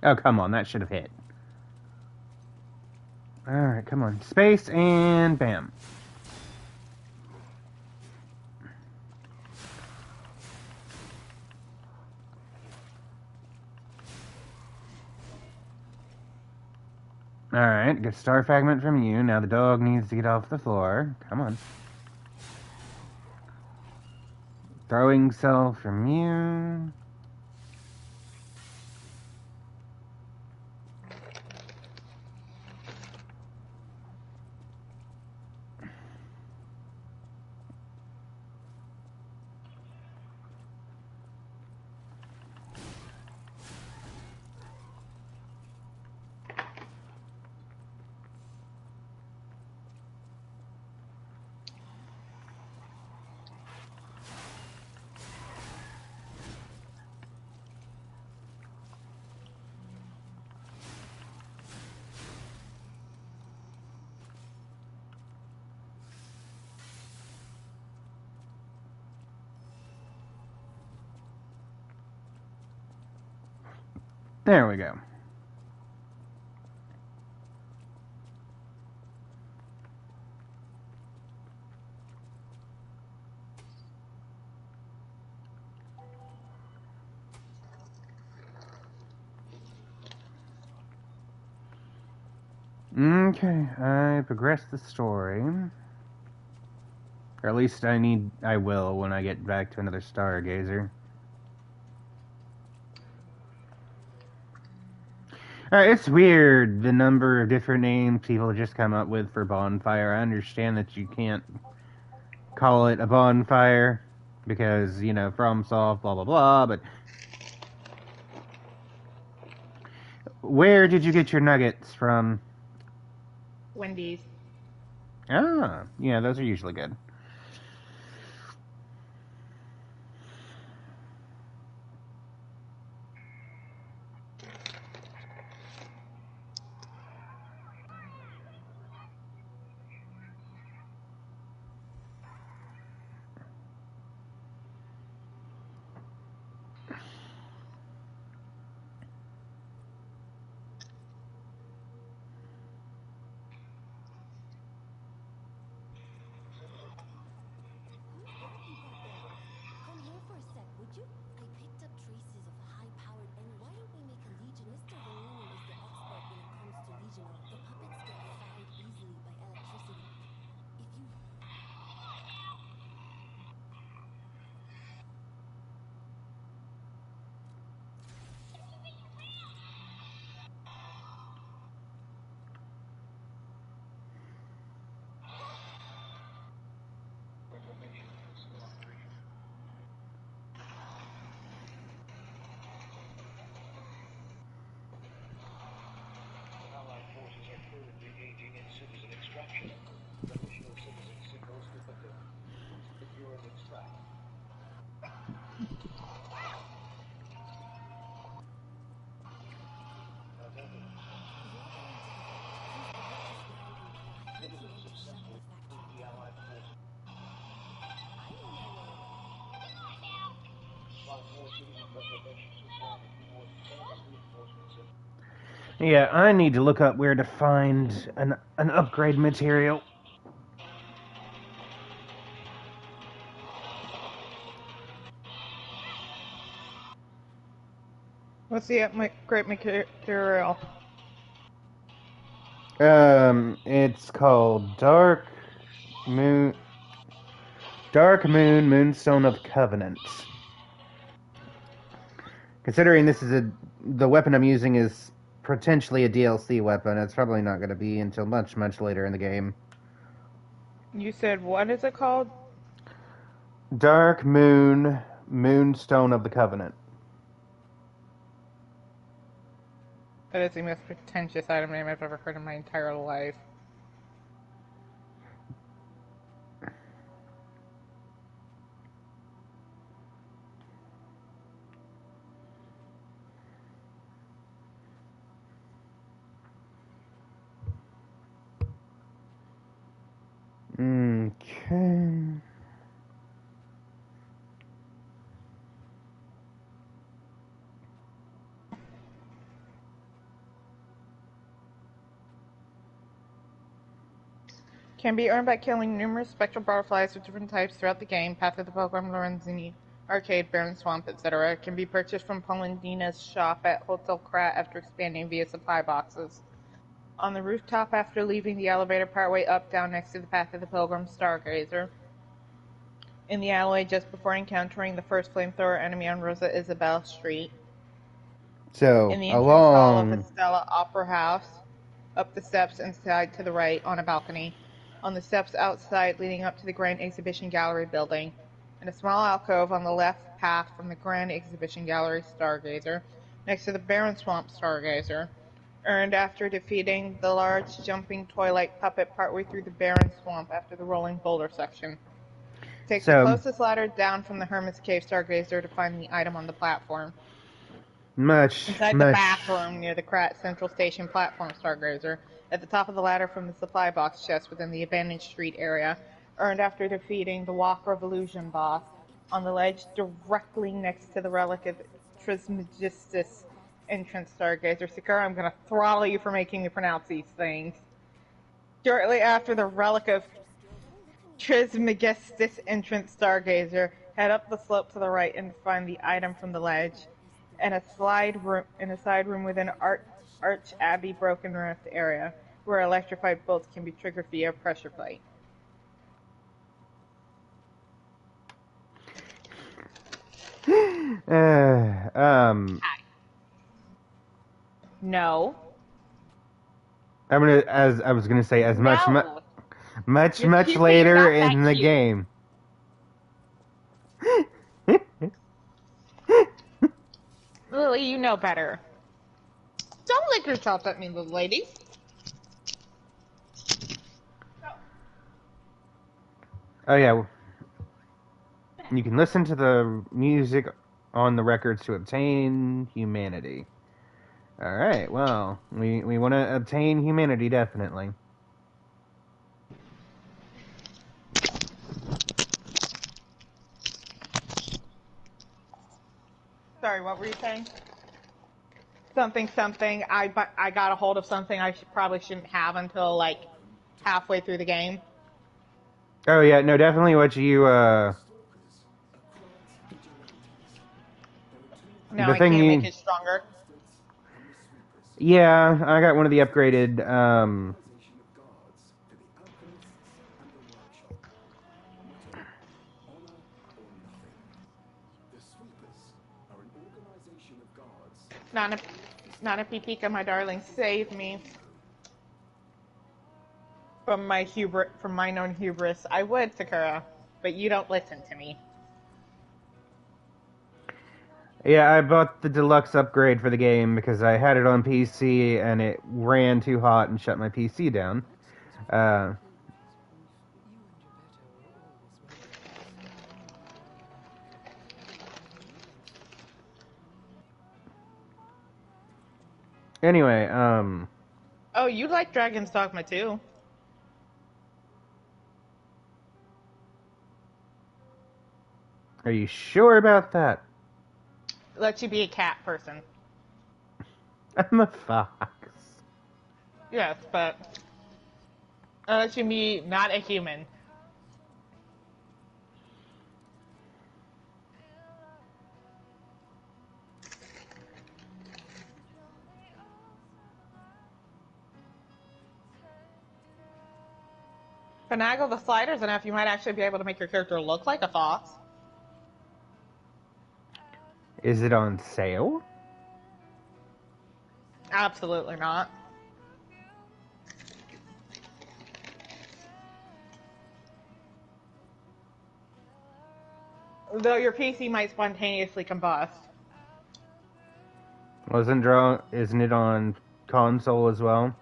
[SPEAKER 1] Oh, come on, that should have hit. Alright, come on. Space, and bam. Alright, get star fragment from you. Now the dog needs to get off the floor. Come on. Throwing self immune. There we go. Okay, I progressed the story. Or at least I will when I get back to another Stargazer. It's weird the number of different names people just come up with for bonfire. I understand that you can't call it a bonfire because, you know, FromSoft, blah blah blah, but where did you get your nuggets from?
[SPEAKER 2] Wendy's.
[SPEAKER 1] Ah, yeah, those are usually good.
[SPEAKER 6] Who's talking back there? Come here for a sec, would you? I picked up traces of high-powered and why don't we make a Legion? Mr. Verino is the expert when it comes to Legionnaire. The puppets get fired easily by electricity. If you
[SPEAKER 7] Allied forces are further engaging in citizen extraction. Additional citizen signals detected. Secure and extract. Identity.
[SPEAKER 6] you're going to the vault, use the Victus ground info. I think you
[SPEAKER 7] Citizens
[SPEAKER 6] understand
[SPEAKER 7] successfully
[SPEAKER 6] manufacturing.
[SPEAKER 7] moved the Allied forces.
[SPEAKER 6] I know my way around.
[SPEAKER 7] While forces and reservations were pointed towards further reinforcements of
[SPEAKER 1] Yeah, I need to look up where to find an upgrade material.
[SPEAKER 2] What's the great material?
[SPEAKER 1] It's called Dark Moon, Moonstone of Covenant. Considering the weapon I'm using is potentially a DLC weapon, it's probably not going to be until much, much later in the game.
[SPEAKER 2] You said, what is it called?
[SPEAKER 1] Dark Moon, Moonstone of the Covenant.
[SPEAKER 2] That is the most pretentious item name I've ever heard in my entire life.
[SPEAKER 1] Okay.
[SPEAKER 2] Can be earned by killing numerous spectral butterflies of different types throughout the game. Path of the Pilgrim, Lorenzini, Arcade, Barren Swamp, etc. Can be purchased from Polendina's shop at Hotel Krat after expanding via supply boxes. On the rooftop after leaving the elevator partway up down next to the Path of the Pilgrim Stargazer. in the alleyway just before encountering the first flamethrower enemy on Rosa Isabel Street.
[SPEAKER 1] So
[SPEAKER 2] In the entrance hall of
[SPEAKER 1] along,
[SPEAKER 2] Estella Opera House, up the steps and side to the right on a balcony, on the steps outside leading up to the Grand Exhibition Gallery building, in a small alcove on the left path from the Grand Exhibition Gallery Stargazer, next to the Barren Swamp Stargazer, earned after defeating the large jumping toy-like puppet partway through the Barren Swamp after the rolling boulder section. Take the
[SPEAKER 1] so
[SPEAKER 2] closest ladder down from the Hermit's Cave Stargazer to find the item on the platform.
[SPEAKER 1] much,
[SPEAKER 2] Inside the
[SPEAKER 1] much.
[SPEAKER 2] bathroom near the Krat Central Station platform Stargazer, at the top of the ladder from the supply box chest within the abandoned street area, earned after defeating the Walk Revolution boss, on the ledge directly next to the relic of Trismegistus entrance Stargazer. Sakura, I'm gonna throttle you for making me pronounce these things. Shortly after the relic of Trismegistus entrance Stargazer, head up the slope to the right and find the item from the ledge, and a side room within Arch Abbey Broken Rift area, where electrified bolts can be triggered via pressure plate. No.
[SPEAKER 1] I'm gonna, as I was gonna say, as much,
[SPEAKER 2] No.
[SPEAKER 1] much
[SPEAKER 2] You're cute, but you're
[SPEAKER 1] later
[SPEAKER 2] not that
[SPEAKER 1] in the
[SPEAKER 2] cute.
[SPEAKER 1] game.
[SPEAKER 2] Lily, you know better. Don't lick yourself at me, little lady.
[SPEAKER 1] Oh yeah, you can listen to the music on the records to obtain humanity. All right, well, we want to obtain humanity definitely.
[SPEAKER 2] Sorry, what were you saying? Something. I got a hold of something I probably shouldn't have until like halfway through the game.
[SPEAKER 1] Oh yeah, no, definitely what you
[SPEAKER 2] Now
[SPEAKER 1] the
[SPEAKER 2] I
[SPEAKER 1] thing
[SPEAKER 2] can't make
[SPEAKER 1] you
[SPEAKER 2] it stronger.
[SPEAKER 1] yeah, I got one of the upgraded
[SPEAKER 2] Nana Pipika, my darling, save me from my known hubris. I would, Sakura, but you don't listen to me.
[SPEAKER 1] yeah, I bought the deluxe upgrade for the game because I had it on PC and it ran too hot and shut my PC down. Anyway,
[SPEAKER 2] Oh, you like Dragon's Dogma too?
[SPEAKER 1] are you sure about that?
[SPEAKER 2] Lets you be a cat person.
[SPEAKER 1] I'm a fox.
[SPEAKER 2] Yes, but it lets you be not a human. Finagle the sliders enough, you might actually be able to make your character look like a fox.
[SPEAKER 1] Is it on sale?
[SPEAKER 2] Absolutely not. Though your PC might spontaneously combust.
[SPEAKER 1] Isn't it on console as well?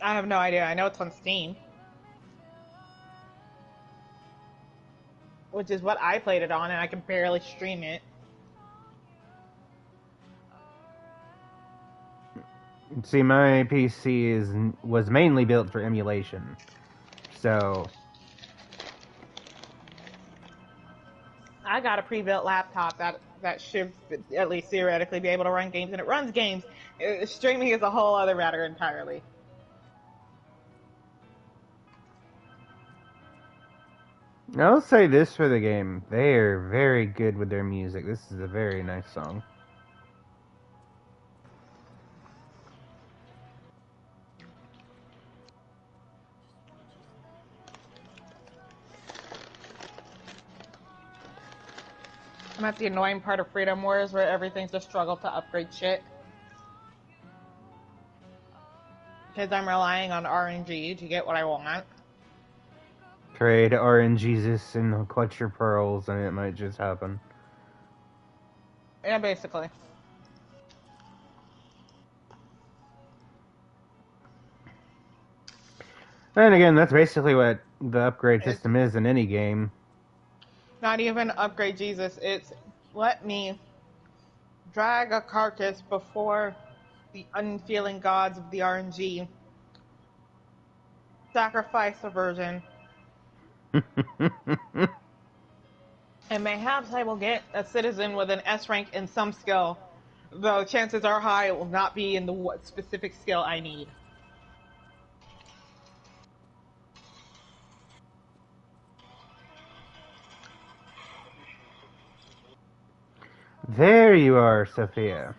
[SPEAKER 2] I have no idea. I know it's on Steam. Which is what I played it on, and I can barely stream it.
[SPEAKER 1] See, my PC was mainly built for emulation, so
[SPEAKER 2] I got a pre-built laptop that should at least theoretically be able to run games, and it runs games. Streaming is a whole other matter entirely.
[SPEAKER 1] I'll say this for the game: they are very good with their music. This is a very nice song.
[SPEAKER 2] I'm at the annoying part of Freedom Wars where everything's a struggle to upgrade shit. Because I'm relying on RNG to get what I want.
[SPEAKER 1] Trade RNGesus and clutch your pearls, and it might just happen.
[SPEAKER 2] Yeah, basically.
[SPEAKER 1] And again, that's basically what the upgrade
[SPEAKER 2] It's
[SPEAKER 1] system is in any game.
[SPEAKER 2] not even upgrade Jesus. It's let me drag a carcass before the unfeeling gods of the RNG. Sacrifice a virgin. And mayhaps I will get a citizen with an S rank in some skill, though chances are high it will not be in the specific skill I need.
[SPEAKER 1] There you are, Sophia.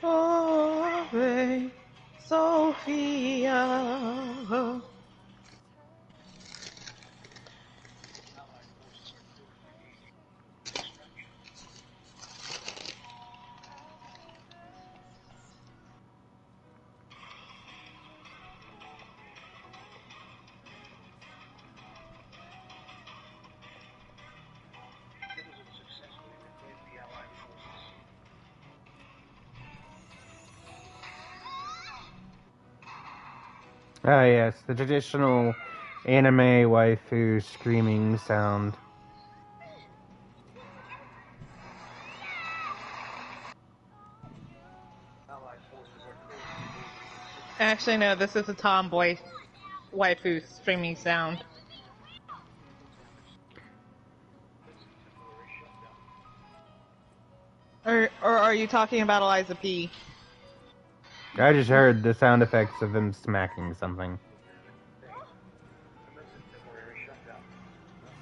[SPEAKER 2] Ave Sophia.
[SPEAKER 7] Allied forces are currently engaging in extraction. Citizens successfully reclaimed the Allied forces.
[SPEAKER 1] Ah, yes, the traditional anime waifu screaming sound.
[SPEAKER 7] Allied forces are currently engaging in citizens'
[SPEAKER 2] Actually, no, this is a tomboy
[SPEAKER 7] extraction.
[SPEAKER 2] waifu streaming sound.
[SPEAKER 7] Commencing temporary shutdown.
[SPEAKER 2] Or are you talking about Eliza P?
[SPEAKER 1] I just heard the sound effects of them smacking something.
[SPEAKER 7] Commencing temporary shutdown.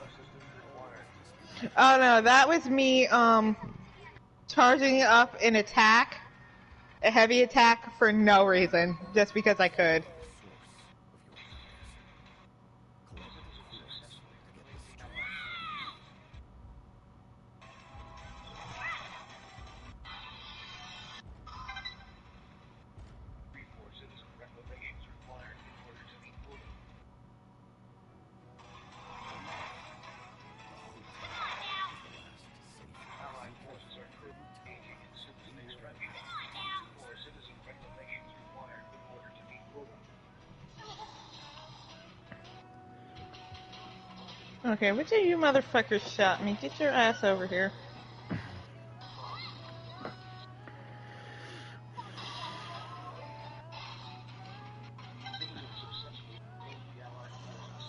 [SPEAKER 7] Assistance required.
[SPEAKER 2] Oh no, that was me charging up an attack, a heavy attack for no reason, just because I could.
[SPEAKER 3] Citizens successfully reclaimed the Allied forces. 3-4 citizen reclamation is required in order to meet quota. Allied forces are currently engaging in citizen extraction. 2-4 citizen reclamation is required in order to meet quota.
[SPEAKER 2] Okay, which of you motherfuckers shot me? Get your ass over here.
[SPEAKER 7] Citizens successfully reclaimed the Allied forces.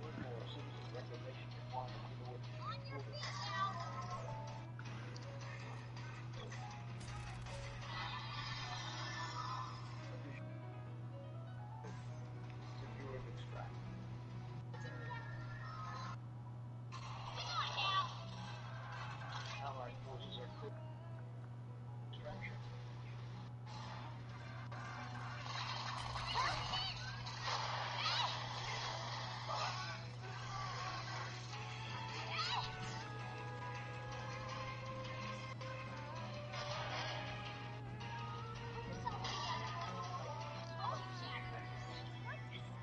[SPEAKER 7] 4-4 citizen reclamation required in order to meet quota. Secure and extract. Allied forces are currently extraction.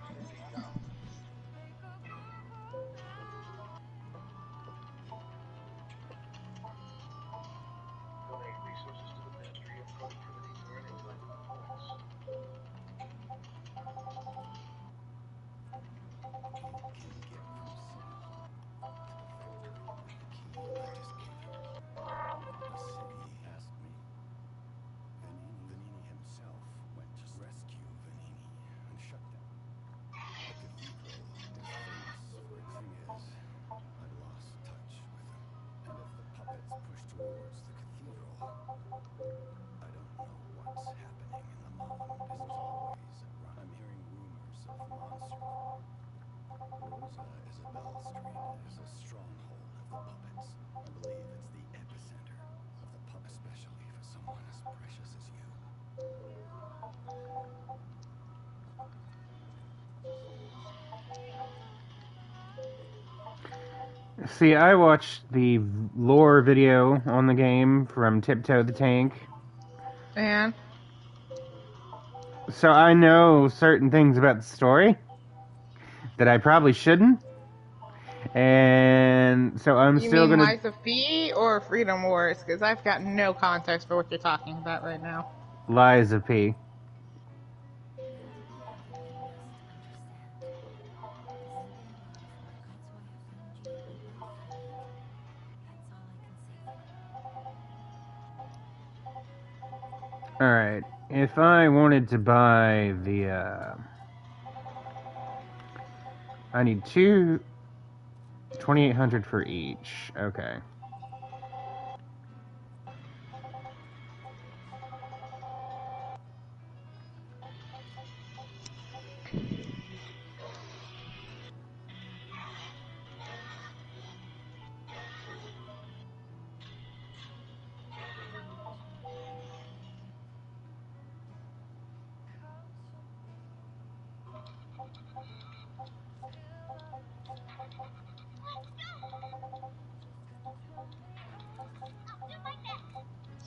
[SPEAKER 7] Sending down. Donate resources to the Ministry of Productivity to earn enlightenment points.
[SPEAKER 3] Can you get from City Hall to the factory with the key I just gave you? The city asked me. Vanini himself went to rescue Vanini and shut down. The cathedral is famous for its... Thing is, I've lost touch with him. And if the puppets push towards the cathedral, I don't know what's happening in the Mound. Is always run. I'm hearing rumors of monsters. Rosa Isabel Street is a stronghold of the puppets. I believe it's the epicenter of the puppet, especially for someone as precious as you.
[SPEAKER 1] See, I watched the lore video on the game from Tiptoe the Tank,
[SPEAKER 2] And
[SPEAKER 1] so I know certain things about the story that I probably shouldn't, and so I'm
[SPEAKER 2] you
[SPEAKER 1] still
[SPEAKER 2] mean
[SPEAKER 1] gonna
[SPEAKER 2] Lies of P or Freedom Wars? Because I've got no context for what you're talking about right now.
[SPEAKER 1] Lies of P. Alright, if I wanted to buy the, I need 2,800 for each. Okay.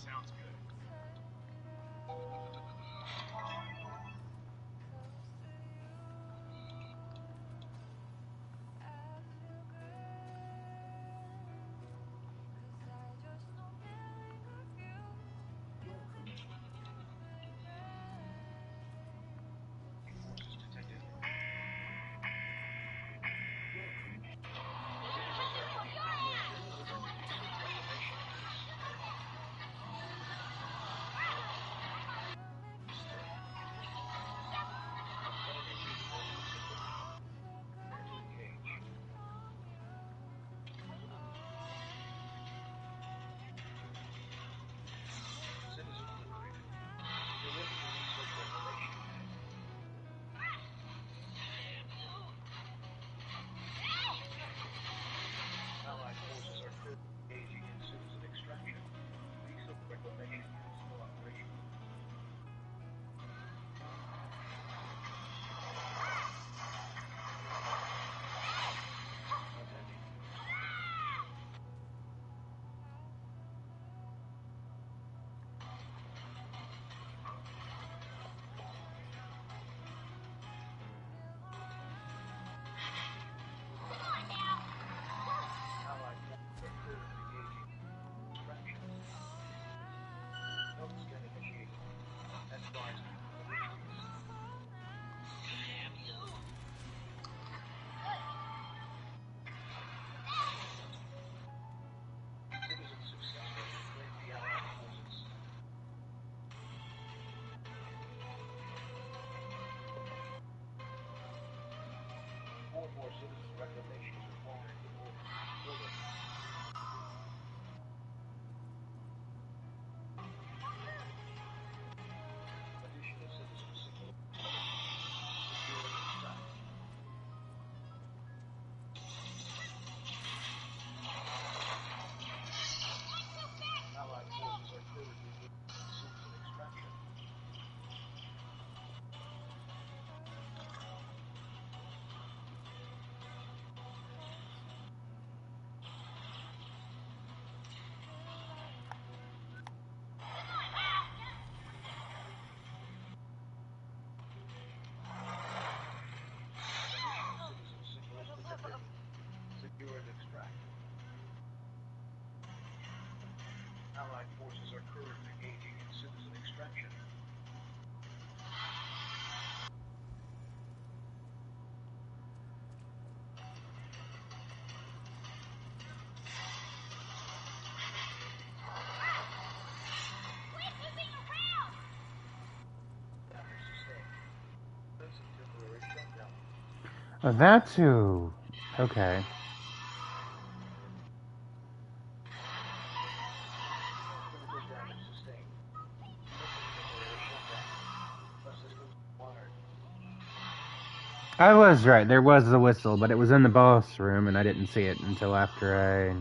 [SPEAKER 7] Sounds good. Forces detected. Citizens liberated. Deliver the research information. Allied forces are currently engaging in citizen extraction. Research reclamation is still operational. Attending. Allied forces are currently engaging in extraction. Node scan initiated. Advised. Citizens successfully reclaimed the Allied forces. Four more citizen reclamation is required in order to fulfill it. Additional citizen signal. Secure and extract. Allied forces are currently engaged in citizen extraction. Additional citizen signal has been detected. Secure and extract. Allied forces are currently engaging in citizen extraction. Damage sustained. That's a temporary shutdown.
[SPEAKER 1] Oh, that too. Okay.
[SPEAKER 7] Critical damage sustained. Commencing temporary shutdown. Assistance required.
[SPEAKER 1] I was right. There was a whistle, but it was in the boss room, and I didn't see it until after I.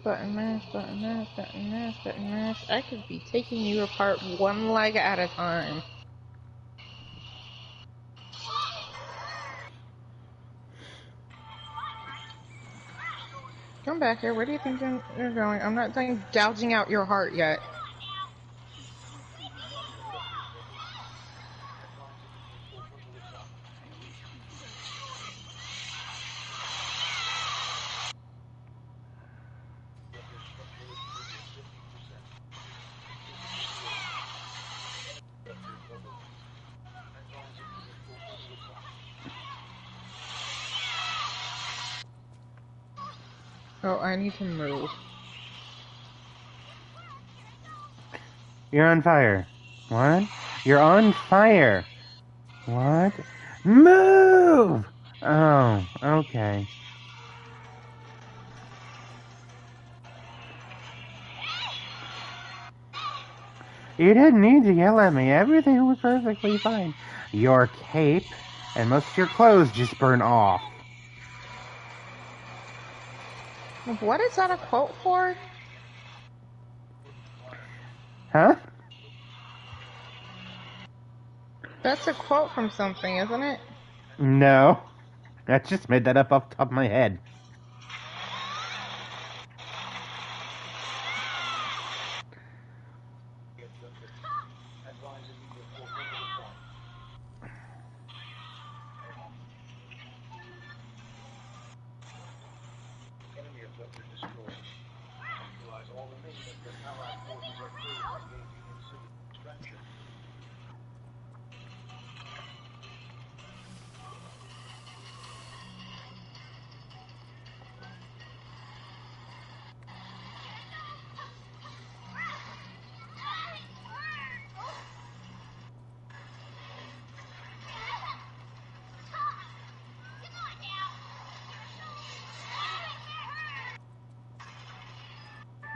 [SPEAKER 2] button mash, button mash, button mash, button mash. I could be taking you apart one leg at a time. Come back here. Where do you think you're going? I'm not done gouging out your heart yet. Oh, I need to move.
[SPEAKER 1] You're on fire. What? You're on fire. What? Move! Oh, okay. You didn't need to yell at me. Everything was perfectly fine. Your cape and most of your clothes just burn off.
[SPEAKER 2] What is that a quote for?
[SPEAKER 1] Huh?
[SPEAKER 2] That's a quote from something, isn't it?
[SPEAKER 1] No. I just made that up off the top of my head.
[SPEAKER 7] Enemy objective destroyed. Neutralize all remaining Allied forces are currently engaging in civil extraction.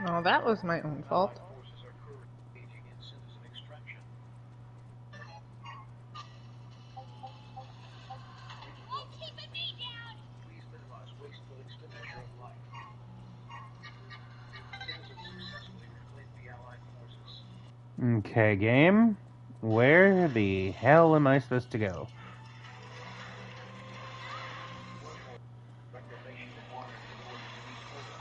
[SPEAKER 2] Oh, that was my own fault.
[SPEAKER 7] Allied forces are currently engaging in citizen extraction. Please minimize wasteful expenditure of life. Citizens successfully reclaimed the Allied forces.
[SPEAKER 1] Okay, game. Where the hell am I supposed to go?
[SPEAKER 7] Reclamation required in order to meet quota.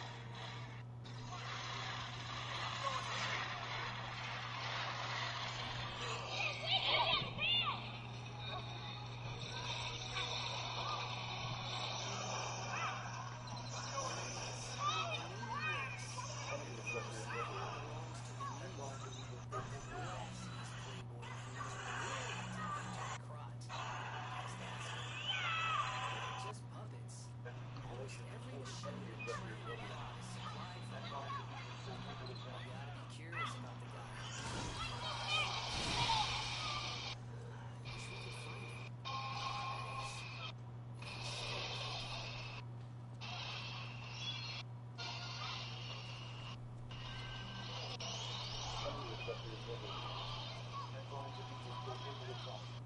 [SPEAKER 7] Enemy objective ready. Advise immediate fulfillment of function.
[SPEAKER 5] She's playboy queen of the world until they turn crot. Just ask her. They're just puppets. Almost every machine and train we got is supplied from her.
[SPEAKER 7] Advise immediate fulfillment of
[SPEAKER 5] You
[SPEAKER 7] function.
[SPEAKER 5] gotta be curious about the guy. Wish we could find him. That is, if he's still kicking.
[SPEAKER 7] Enemy objective ready. Advise immediate fulfillment of function.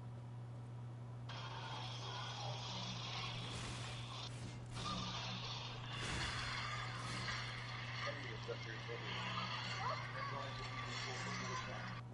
[SPEAKER 7] Enemy objective ready. Advise immediate fulfillment of function.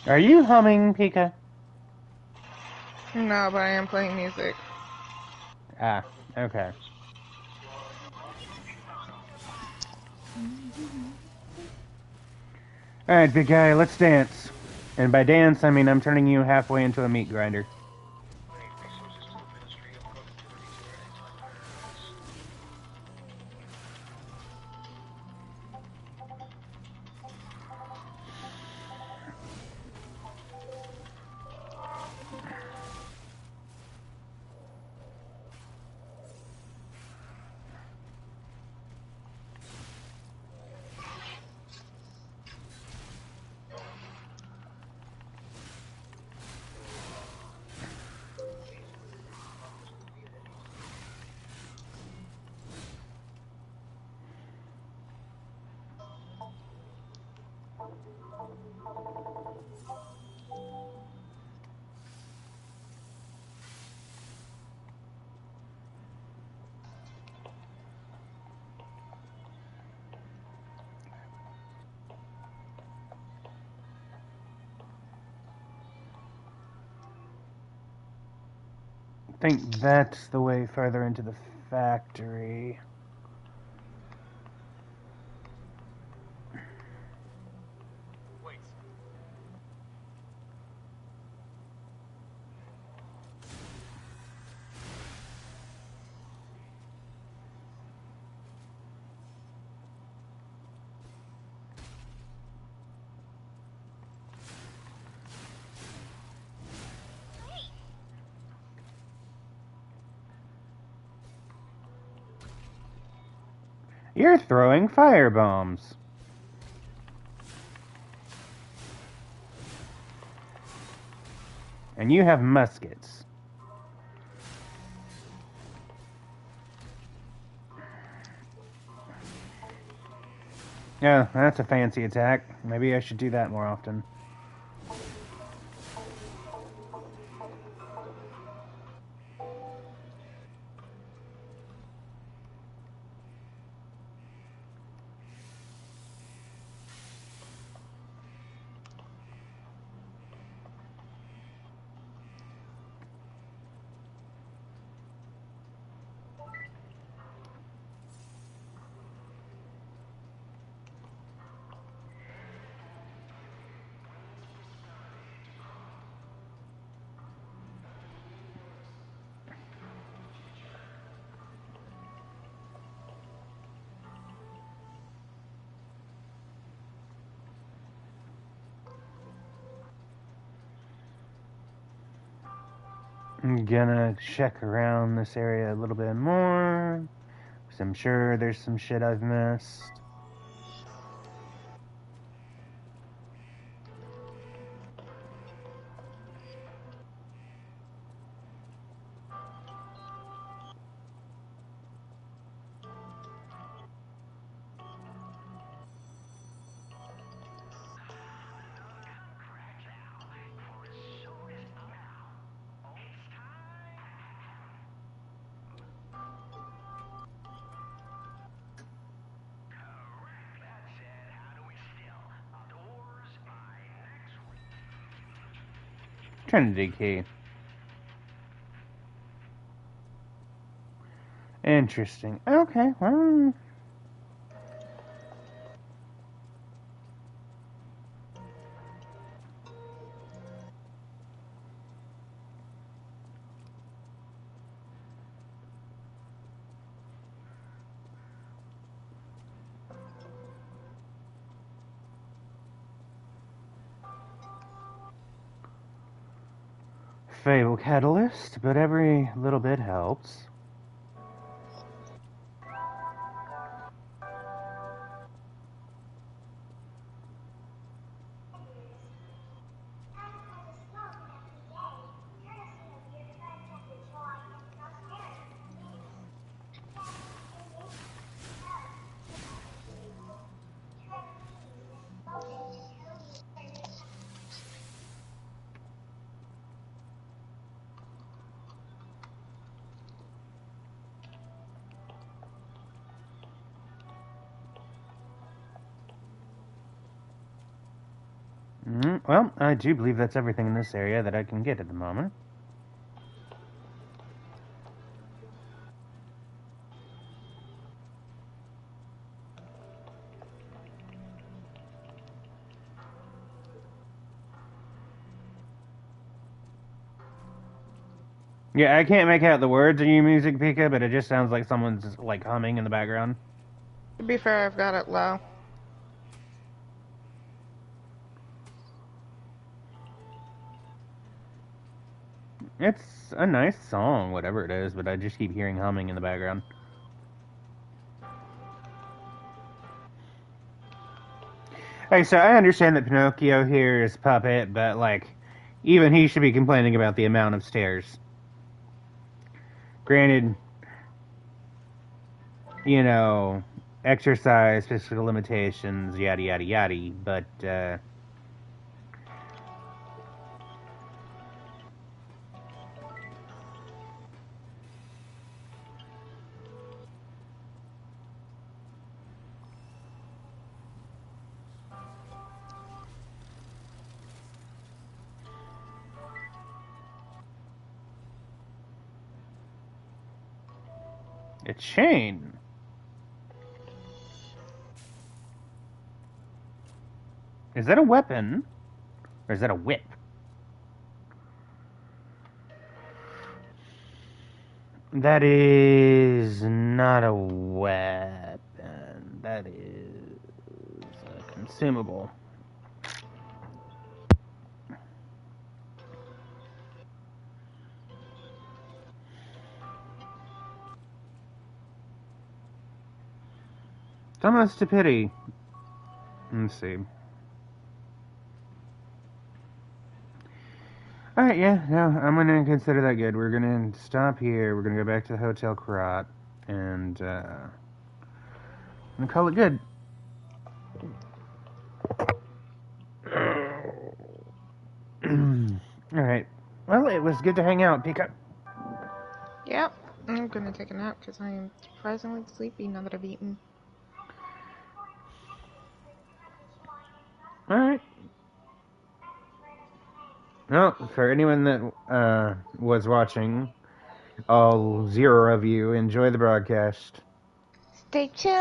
[SPEAKER 1] Are you humming, Pika?
[SPEAKER 2] No, but I am playing music.
[SPEAKER 1] Ah, okay. Alright, big guy, let's dance. And by dance, I mean I'm turning you halfway into a meat grinder.
[SPEAKER 7] Donate resources to the Ministry of Productivity to earn a time paradise.
[SPEAKER 1] I think that's the way further into the factory.
[SPEAKER 4] Wait.
[SPEAKER 1] You're throwing fire bombs. And you have muskets. Yeah, that's a fancy attack. Maybe I should do that more often. I'm gonna check around this area a little bit more, because I'm sure there's some shit I've missed. Trinity key. Interesting. Okay, well. Fatal catalyst, but every little bit helps. Well, I do believe that's everything in this area that I can get at the moment. Yeah, I can't make out the words in your music, Pika, but it just sounds like someone's like humming in the background.
[SPEAKER 2] To be fair, I've got it low.
[SPEAKER 1] It's a nice song, whatever it is, but I just keep hearing humming in the background. Hey, so I understand that Pinocchio here is puppet, but like, even he should be complaining about the amount of stairs. Granted, you know, exercise, physical limitations, yada yada yada, but a chain. Is that a weapon? Or is that a whip? That is not a weapon. That is a consumable. It's almost a pity. Let's see. Alright, yeah, no, I'm gonna consider that good. We're gonna stop here. We're gonna go back to the Hotel Karat and call it good. Alright. Well, it was good to hang out, Pika.
[SPEAKER 2] Yep. I'm gonna take a nap because I am surprisingly sleepy now that I've eaten.
[SPEAKER 1] Alright. Well, for anyone that was watching, all 0 of you, enjoy the broadcast.
[SPEAKER 2] Stay tuned.